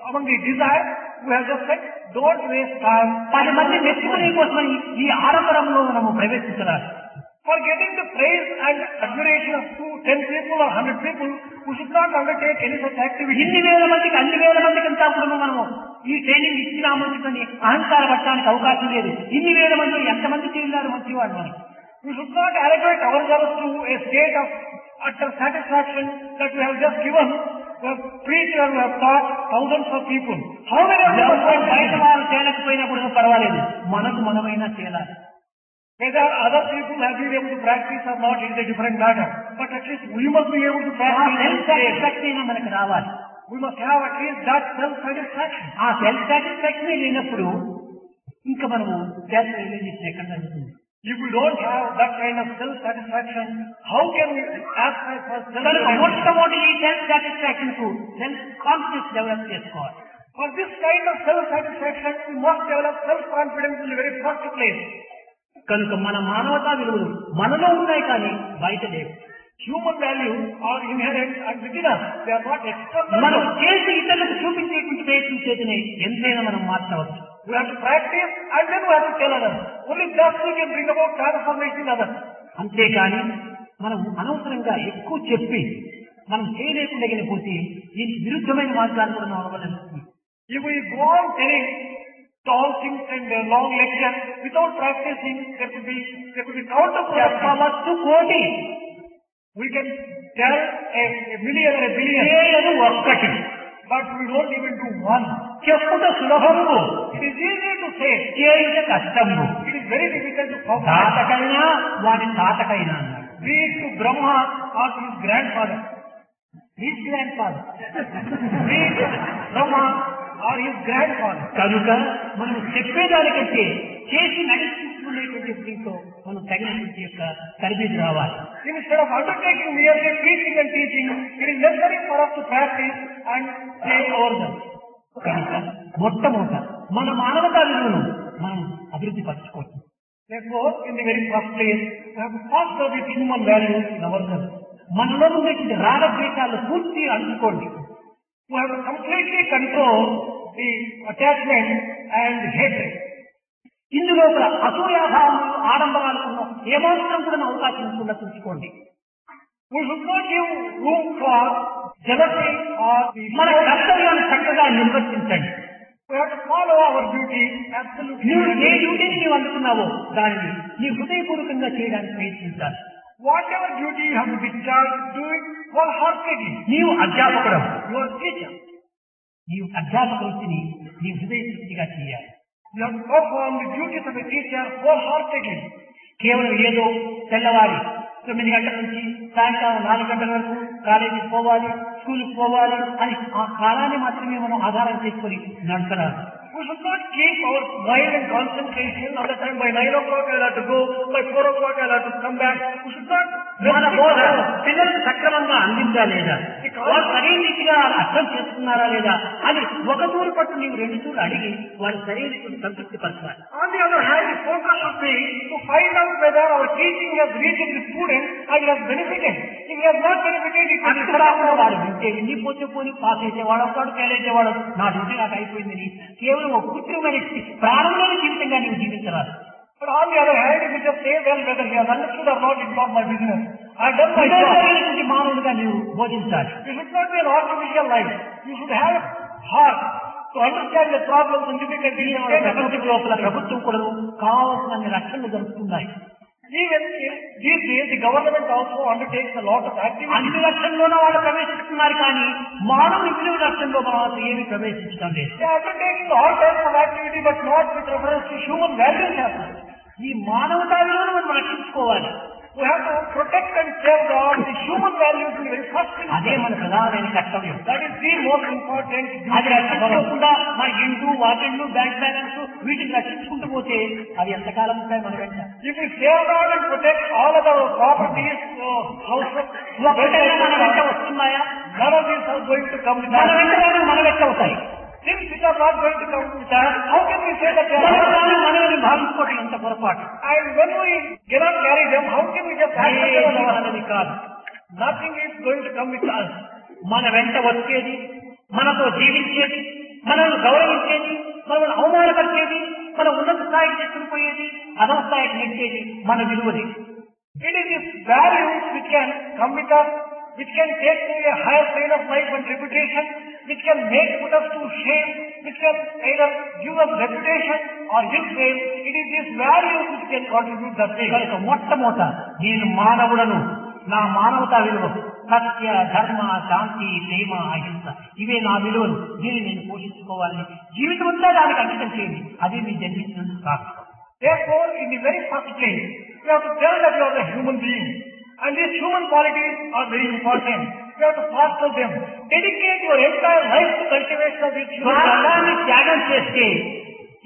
Among the desire, we have just said, don't waste time. 10 మంది మెచ్చుకునే కోసమని ఈ ఆడంబరంలో మనము ప్రవేశించాలి. For getting the praise and admiration of 10 people or 100 people, we should not undertake any such activity. ఇన్ని వేల మందికి అన్ని వేల మందికి అంతా కూడా మనము ఈ ట్రైనింగ్ ఇచ్చినామని అహంకార పట్టడానికి అవకాశం లేదు. ఇన్ని వేల మంది ఎంతమంది చేయారు మంచివాడు అని. We should not elevate ourselves to a state of utter satisfaction that we have just given. We have preached and we have taught thousands of people. How many of them బయట వాళ్ళు చేయలేకపోయినా కూడా పర్వాలేదు, మనకు మనమైనా చేయాలి. Whether other people have been able to practice or not is a different matter. But at least we must be able to practice. Self satisfaction మనకు రావాలి. We must have at least that self-satisfaction. ఆ self satisfaction లేనప్పుడు ఇంకా మనము self realisation ఎక్కడ జరుగుతుంది? If we don't have that kind of self-satisfaction, how can we aspire for self-satisfaction? మొట్టమొదటి ఈ సెల్ఫ్ సాటిస్ఫాక్షన్ కు సెల్ఫ్ కాన్ఫిడెన్స్ డెవలప్ చేసుకోవాలి. For this kind of self-satisfaction, we must develop self-confidence in the very first place. కనుక మన మానవతా విలువలు మనలో ఉన్నాయి కానీ బయట లేవు. Human values are inherent and within us. They are not external. మనం చేసి ఇతరులకు చూపించేటువంటి ప్రయత్నం చేతనే ఎంతైనా మనం మార్చవచ్చు. We have to practice and then we have to tell others. Only thus we can bring about transformation in others. అంతేకాని మనం అనవసరంగా ఎక్కువ చెప్పి మనం చేయలేకుండా పోతే దీనికి విరుద్ధమైన మార్గాలు కూడా మనం అవలంబిస్తుంది. If we go on telling tall things and long lectures without practicing, there could be counterproductive. చెప్పవచ్చు కోటి, We can tell a million or a billion. చేయదు ఒక్కటి. But we don't even do one. చెప్పుట సులభము, It is easy to say. చేయుట కష్టము. It is very difficult to perform. తాతకైనా వాడి తాతకైనా అన్నాడు. Be it to Brahma or to his grandfather. His grandfather. Be it to Brahma or his grandfather. కనుక మనం చెప్పేదానికంటే చేసి నడిపించుకునేటువంటి దీంతో మనం తగినటువంటి యొక్క తరబేతి రావాలి. Instead of undertaking merely preaching and teaching, it is necessary for us to practice and say our work. కనుక మొట్టమొదట మన మానవతా విలువను మనం అభివృద్ధి పరచుకోవచ్చు. Therefore, in the very first place, we have to foster these human values in ourselves. మనలో ఉండేటువంటి రాగద్వేషాలు పూర్తి అందుకోండి. We have to completely control the attachment and hatred. ఇందులో అసూయాభావములు ఆడంబరాలకు ఏమాత్రం కూడా అవకాశం ఇవ్వకుండా చూసుకోండి. We should not give room for jealousy or మన కర్తవ్యాన్ని చక్కగా నిర్వర్తించండి. We have to follow our duty absolutely. నీవు ఏ డ్యూటీని నీవు అందుకున్నావో దానిని నీ హృదయపూర్వకంగా చేయడానికి ప్రయత్నించాలి. Whatever duty you have to discharge, do it wholeheartedly. నీవు అధ్యాపకుడు, You are teacher. నీవు అధ్యాపక వృత్తిని నీ హృదయపూర్తిగా చేయాలి. You have to perform the duties of a teacher wholeheartedly. కేవలం ఏదో తెల్లవారి 9 గంటల నుంచి సాయంకాలం 4 గంటల వరకు కాలేజీకి పోవాలి, స్కూల్కి పోవాలి అని ఆ కాలాన్ని మాత్రమే మనం ఆధారం చేసుకొని నడపరాదు. We should not keep our mind and concentration all the time. By 9 o'clock I'll have to go, by 4 o'clock I'll have to come back. We should not. మన బోధ పిల్లలకు సక్రమంగా అందిందా లేదా, వాళ్ళు సరైన రీతిగా పూర్తిగా అర్థం చేసుకున్నారా లేదా అని ఒక తూరు పట్టు నీవు రెండు తూర్లు అడిగి వారి సరైన సంతృప్తి పరచాలి. On the other hand, the focus should be to find out whether our teaching has reached the student and has benefited. If he has not benefited, it will be అక్కడ వాడు వింటే వినిపోతే పోని పాస్ అయితేవాడు అవుతాడు, ఫెయిల్ అయితేవాడు నా duty నాకు అయిపోయిందని కేవలం ఒక కృత్రిమైన ప్రారంభమైన జీవితంగా నీవు జీవించరాదు. But on the other hand, if you just say, well, whether he has understood or not, it's not my business. I have done my job. మానవుడిగా నీవు బోధించాలి. You should not be an artificial life. You should have a heart to understand the problems and difficulties. ప్రపంచం లోపల ప్రభుత్వం కూడా కావాల్సిన రక్షణలు జరుగుతున్నాయి. Even in these days, the government also undertakes a lot of activities. అన్ని రక్షణలోనూ వాళ్ళు ప్రవేశిస్తున్నారు కానీ మానవుని విలువ రక్షణలో మనం ఏమీ ప్రవేశించడం లేదు. They are undertaking all types of activity, but not with reference to human values. ఈ మానవతా విలువను మనం రక్షించుకోవాలి. We have to protect and safeguard the human values in the very first place. అదే మన ప్రధానమైన కర్తవ్యం. That is the most important duty. అది రక్షించుకోకుండా మన ఇండ్లు వాకిళ్ళు బ్యాంక్ బ్యాలెన్స్ వీటిని రక్షించుకుంటూ పోతే అవి ఎంతకాలం ఉంటాయి మన వెంట. If we safeguard and protect all of our properties, houses, మన వెంట వస్తున్నాయా? none of these are going to come with మన us. వెంట మన వెంట అవుతాయి. Things which are not going to come with us, how can we say that they are not? మనల్ని భావించుకోవడం ఎంత పొరపాటు. And when we cannot carry them, how can we just accept them? మనది కాదు. Nothing is going to come with us. మన వెంట వచ్చేది, మనతో జీవించేది, మనల్ని గౌరవించేది, మనల్ని అవమానపరిచేది, మన ఉన్నత స్థాయికి తీసుకుపోయేది, అధమ స్థాయికి నెట్టేది మన విలువది. It is this values which can come with us, which can take to a higher plane of life and reputation, which can put us to shame, which can either give us reputation or ill fame. It is these values which can contribute that way. కనుక మొట్టమొదట నేను మానవుడను, నా మానవతా విలువ సత్య ధర్మ శాంతి ప్రేమ అహింస ఇవే నా విలువలు, దీన్ని నేను పోషించుకోవాలని జీవితం అంతా దానికి అంకితం చేయండి. అదే మీ జన్మించినందుకు కాదు. Therefore, in the very first place, you have to tell that you are a human being. And these human qualities are very important. You have to foster them. Dedicate your entire life to cultivation of these human స్వార్థాన్ని qualities. త్యాగం చేస్తే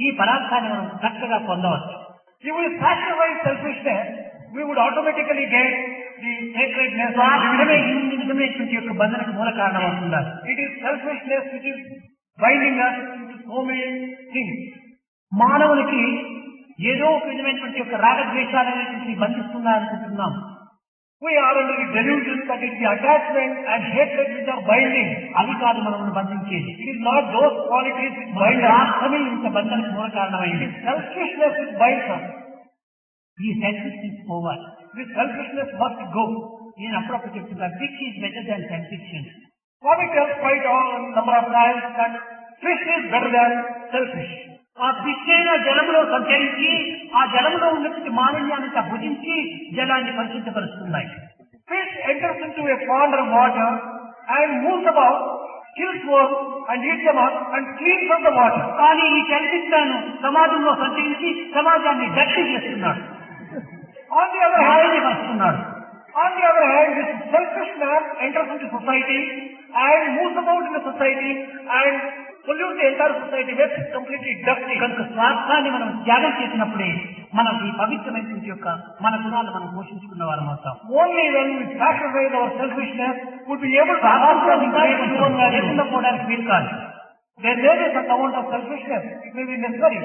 ఈ పదార్థాన్ని మనం చక్కగా పొందవచ్చు. If we sacrifice selfishness, we would automatically get the sacredness of స్వార్థమే divinity. ఈ విధమైనటువంటి యొక్క బంధనకు మూల కారణం అవుతున్నారు. It is selfishness which is binding us into so many things. మానవునికి ఏదో ఒక విధమైనటువంటి యొక్క రాగద్వేషాలు అనేటువంటి బంధిస్తున్నాయనుకుంటున్నాం. We are under the delusion that it is the attachment and hatred which are binding. అవి కాదు మనల్ని బంధించేది. It is not those qualities which bind us. స్వార్థమే ఇంత బంధనకు మూల కారణమైంది. Selfishness which binds us. ఈ సెల్ఫిష్నెస్ పోవాలి. This selfishness must go. నేను అప్పుడప్పుడు చెప్తున్నా, fish is better than selfish. Swami tells quite a number of times that fish is better than selfish. ఆ fish అయిన జలములో సంచరించి ఆ జలములో ఉన్నటువంటి మాలిన్యాన్ని భుజించి జలాన్ని పరిశుద్ధపరుస్తున్నాయి. Fish enters into a pond of water and moves about, kills worms and eats them up and cleans up the water. కానీ ఈ సెల్ఫిష్ను సమాజంలో సంచరించి సమాజాన్ని dirty చేస్తున్నాడు, On the other hand, మాలిన్యపరుస్తున్నాడు. this selfish man enters into society and moves about in the society and pollutes the entire society, makes it completely dirty. కనుక స్వార్థాన్ని మనం త్యాగం చేసినప్పుడే మనం ఈ పవిత్రమైనటువంటి యొక్క మన గుణాలు మనం పోషించుకున్న వారం అవుతాం. Only when we sacrifice our selfishness would be able to transform into human value. లేకుండా పోవడానికి వీలు కాదు. There is a amount of selfishness. It may be necessary.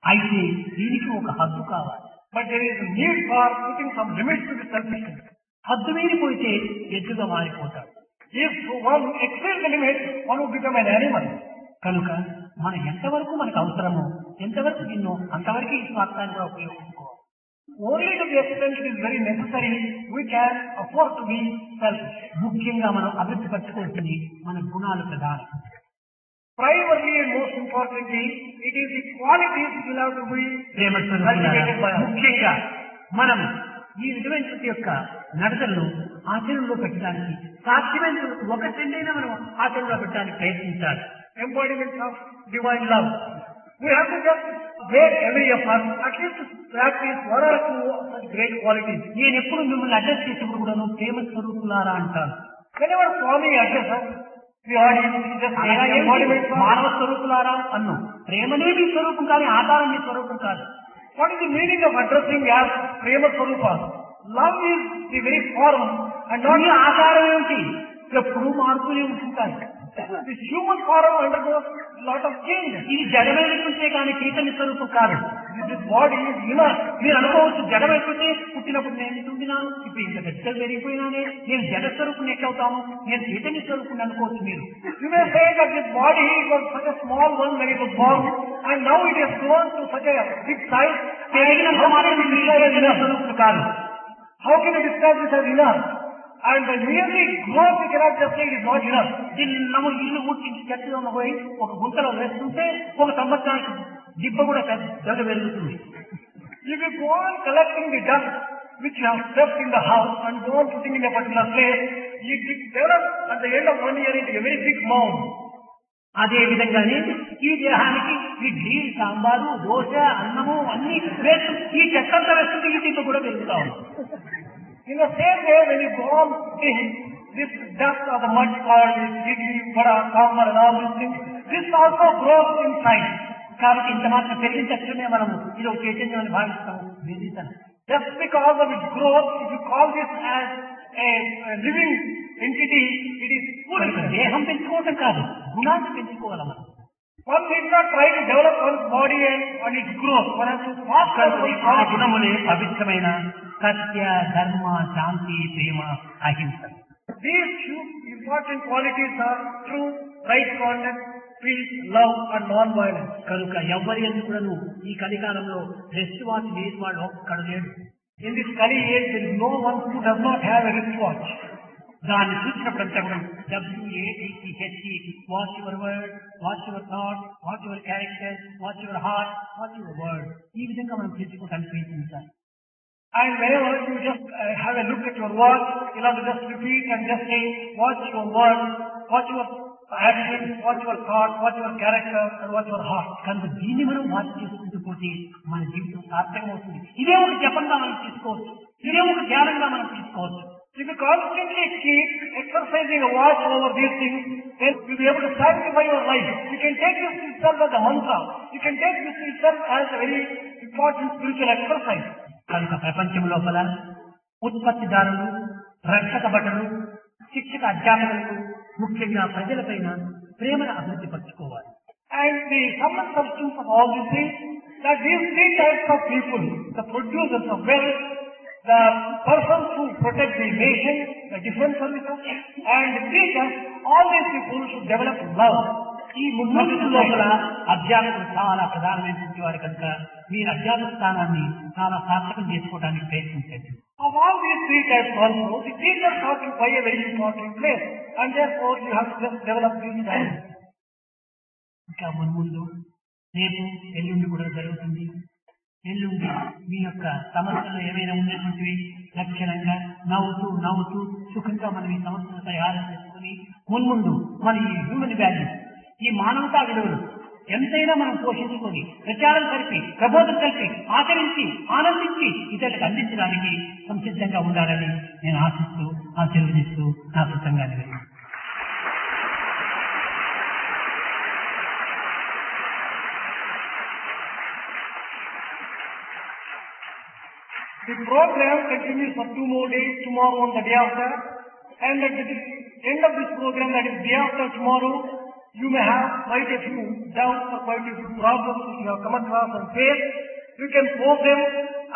అయితే దీనికి ఒక హద్దు కావాలి. But there is a need for putting some limits to the selfishness. హద్దు మీరిపోతే ఎద్దుగా మారిపోతాడు. If one exceeds the limit, one would become an animal. కనుక మనం ఎంతవరకు మనకు అవసరమో ఎంతవరకు నిన్నో అంతవరకు ఈ స్వార్థాన్ని కూడా ఉపయోగించుకోవాలి. Only to the extent it is very necessary, we can afford to be selfish. ముఖ్యంగా మనం అభివృద్ధి పరచుకోవాల్సింది మన గుణాలు ప్రధానం. Primarily and most importantly, it is the qualities which will have to be Prema cultivated by us. ముఖ్యంగా మనం ఈ విధమైనటువంటి యొక్క నడతలను ఆచరణలో పెట్టడానికి సాధ్యమైన ఒక సెంటైనా మనం ఆచరణలో పెట్టడానికి ప్రయత్నించాలి. Embodiments of divine love. We have to just make every effort, at least to practice one or two such great qualities. నేను ఎప్పుడు మిమ్మల్ని అడ్రస్ చేసినప్పుడు కూడా ప్రేమ స్వరూపులారా అంటాను. Whenever Swami addresses the audience, he just అనగా says ఏంటి? embodiments of మానవ స్వరూపులారా అన్ను. ప్రేమనే మీ స్వరూపం కానీ ఆధారం మీ స్వరూపం కాదు. What is the meaning of addressing as Prema Swarupa? Love is the very form and not మీ ఆధారం ఏమిటి? ఎప్పుడూ మారుతూనే ఉంటుంటాయి. This human form undergoes lot of changes. ఇది జడమైనట్టుంటే కానీ చైతన్య స్వరూపం కాదు. This body is inner. మీరు అనుకోవచ్చు జడమైపోతే పుట్టినప్పుడు నేను ఇంత ఉండినాను, ఇప్పుడు ఇంత పెద్దలు పెరిగిపోయినానే, నేను జడ స్వరూపుని ఎట్లవుతాను, నేను చైతన్య స్వరూపుని అనుకోవచ్చు మీరు. You may say that this body was such a small one when it was born, and now it has grown to such a big size. పెరిగినంత మాత్రం మీరు చైతన్య స్వరూపులు కాదు. How can you describe this as inner? And by merely growth, you cannot just say it is not enough. చిన్నము ఇల్లు ఊడ్చించి చెట్టుగా పోయి ఒక గుంతలో వేస్తుంటే ఒక సంవత్సరానికి దిబ్బ కూడా పెద్దగా పెరుగుతుంది. If you go on collecting the dust which you have swept in the house and go on putting in a particular place, it develops at the end of 1 year into a very big mound. అదే విధంగానే ఈ దేహానికి ఇడ్లీ, సాంబారు, దోశ, అన్నము అన్ని వేస్తూ ఈ చెత్తంతా వేస్తుంటే ఈ దిబ్బ కూడా పెరుగుతా ఉంది. In the same way, when you go on putting this dust or the mud called idli, vada, sambar and all these things, this also grows in size. కాబట్టి ఇంత మాత్రం పెరిగిన తక్షణమే మనము ఇది ఒక చైతన్యం అని భావిస్తాము. వేదిస్తాను. Just because of its growth, if you call this as a living entity, it is foolishness. దేహం పెంచుకోవటం కాదు, గుణాన్ని పెంచుకోవాలి మనం. One needs not try to develop one's body and its growth. One has to foster ఆ గుణములే పవిత్రమైన సత్య, ధర్మ, శాంతి, ప్రేమ, అహింస. These two important qualities are truth, right conduct, peace, love and non-violence. కనుక ఎవ్వరి ఎందుకు కూడాను ఈ కలికాలంలో డ్రెస్ వాచ్ లేని వాడు ఒక్కడు లేడు. In this Kali age, there is no one who does not have a wristwatch. దాన్ని చూసినప్పుడంతా కూడా WATCH, watch your word, watch your thought, watch your character, watch your heart, watch your word. ఈ విధంగా మనం తెలుసుకోవడానికి ప్రయత్నించాలి. And whenever you just have a look at your watch, you have to just repeat and just say, watch your word, watch your action, watch your thought, watch your character and watch your heart. కనుక దీన్ని మనం watch చేసుకుంటూ పోతే మన జీవితం సార్థకం అవుతుంది. ఇదే ఒక జపంగా మనం తీసుకోవచ్చు, ఇదే ఒక ధ్యానంగా మనం తీసుకోవచ్చు. If you constantly keep exercising a watch over these things, then you'll be able to sanctify your life. You can take this itself as a mantra. You can take this itself as a very important spiritual exercise. కనుక ప్రపంచం లోపల ఉత్పత్తిదారులు, రక్షక భటులు, శిక్షక అధ్యాపకులకు, ముఖ్యంగా ప్రజలపైన ప్రేమను అభివృద్ధి పరచుకోవాలి. And the sum and substance of all these things, that these three types of people, the producers of wealth, the persons who protect the nation, the defense services, and the teachers, all these people should develop love. ఈ మున్ముఖి లోపల అధ్యాపకులు చాలా ప్రధానమైనటువంటి వారు కనుక మీరు అధ్యాపక స్థానాన్ని చాలా సార్థకం చేసుకోవడానికి ప్రయత్నించండి. Of all these three types also, the teachers occupy a very important place, and therefore you have to just develop these types. ఇంకా మున్ముందు రేపు ఎల్లుండి కూడా జరుగుతుంది. ఎల్లుండి మీ యొక్క సమస్యలు ఏమైనా ఉన్నటువంటివి లక్షణంగా నవ్వుతూ సుఖంగా మనం ఈ సమస్యను పరిహారం చేసుకుని మున్ముందు మన ఈ హ్యూమన్ వాల్యూస్, ఈ మానవతా విలువలు ఎంతైనా మనం పోషించుకొని ప్రచారం కలిపి, ప్రబోధం కలిపి, ఆచరించి, ఆనందించి ఇతరులకు అందించడానికి సంసిద్ధంగా ఉండాలని నేను ఆశిస్తూ, ఆశీర్వదిస్తూ నా సిద్ధంగా నిలిచాను. The program continues for 2 more days, tomorrow and the day after. And at the end of this program, that is day after tomorrow, you may have quite a few doubts or quite a few problems which you have come across and faced. You can pose them,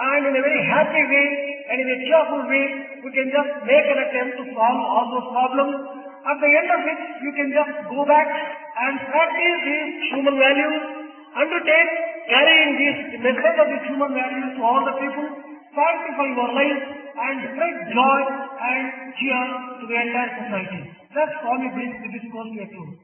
and in a very happy way and in a cheerful way, you can just make an attempt to solve all those problems. At the end of which, you can just go back and practice these human values, undertake carrying this message of these human values to all the people, sanctify your life and spread joy and cheer to the entire society. That's all we bring the discourse to a close.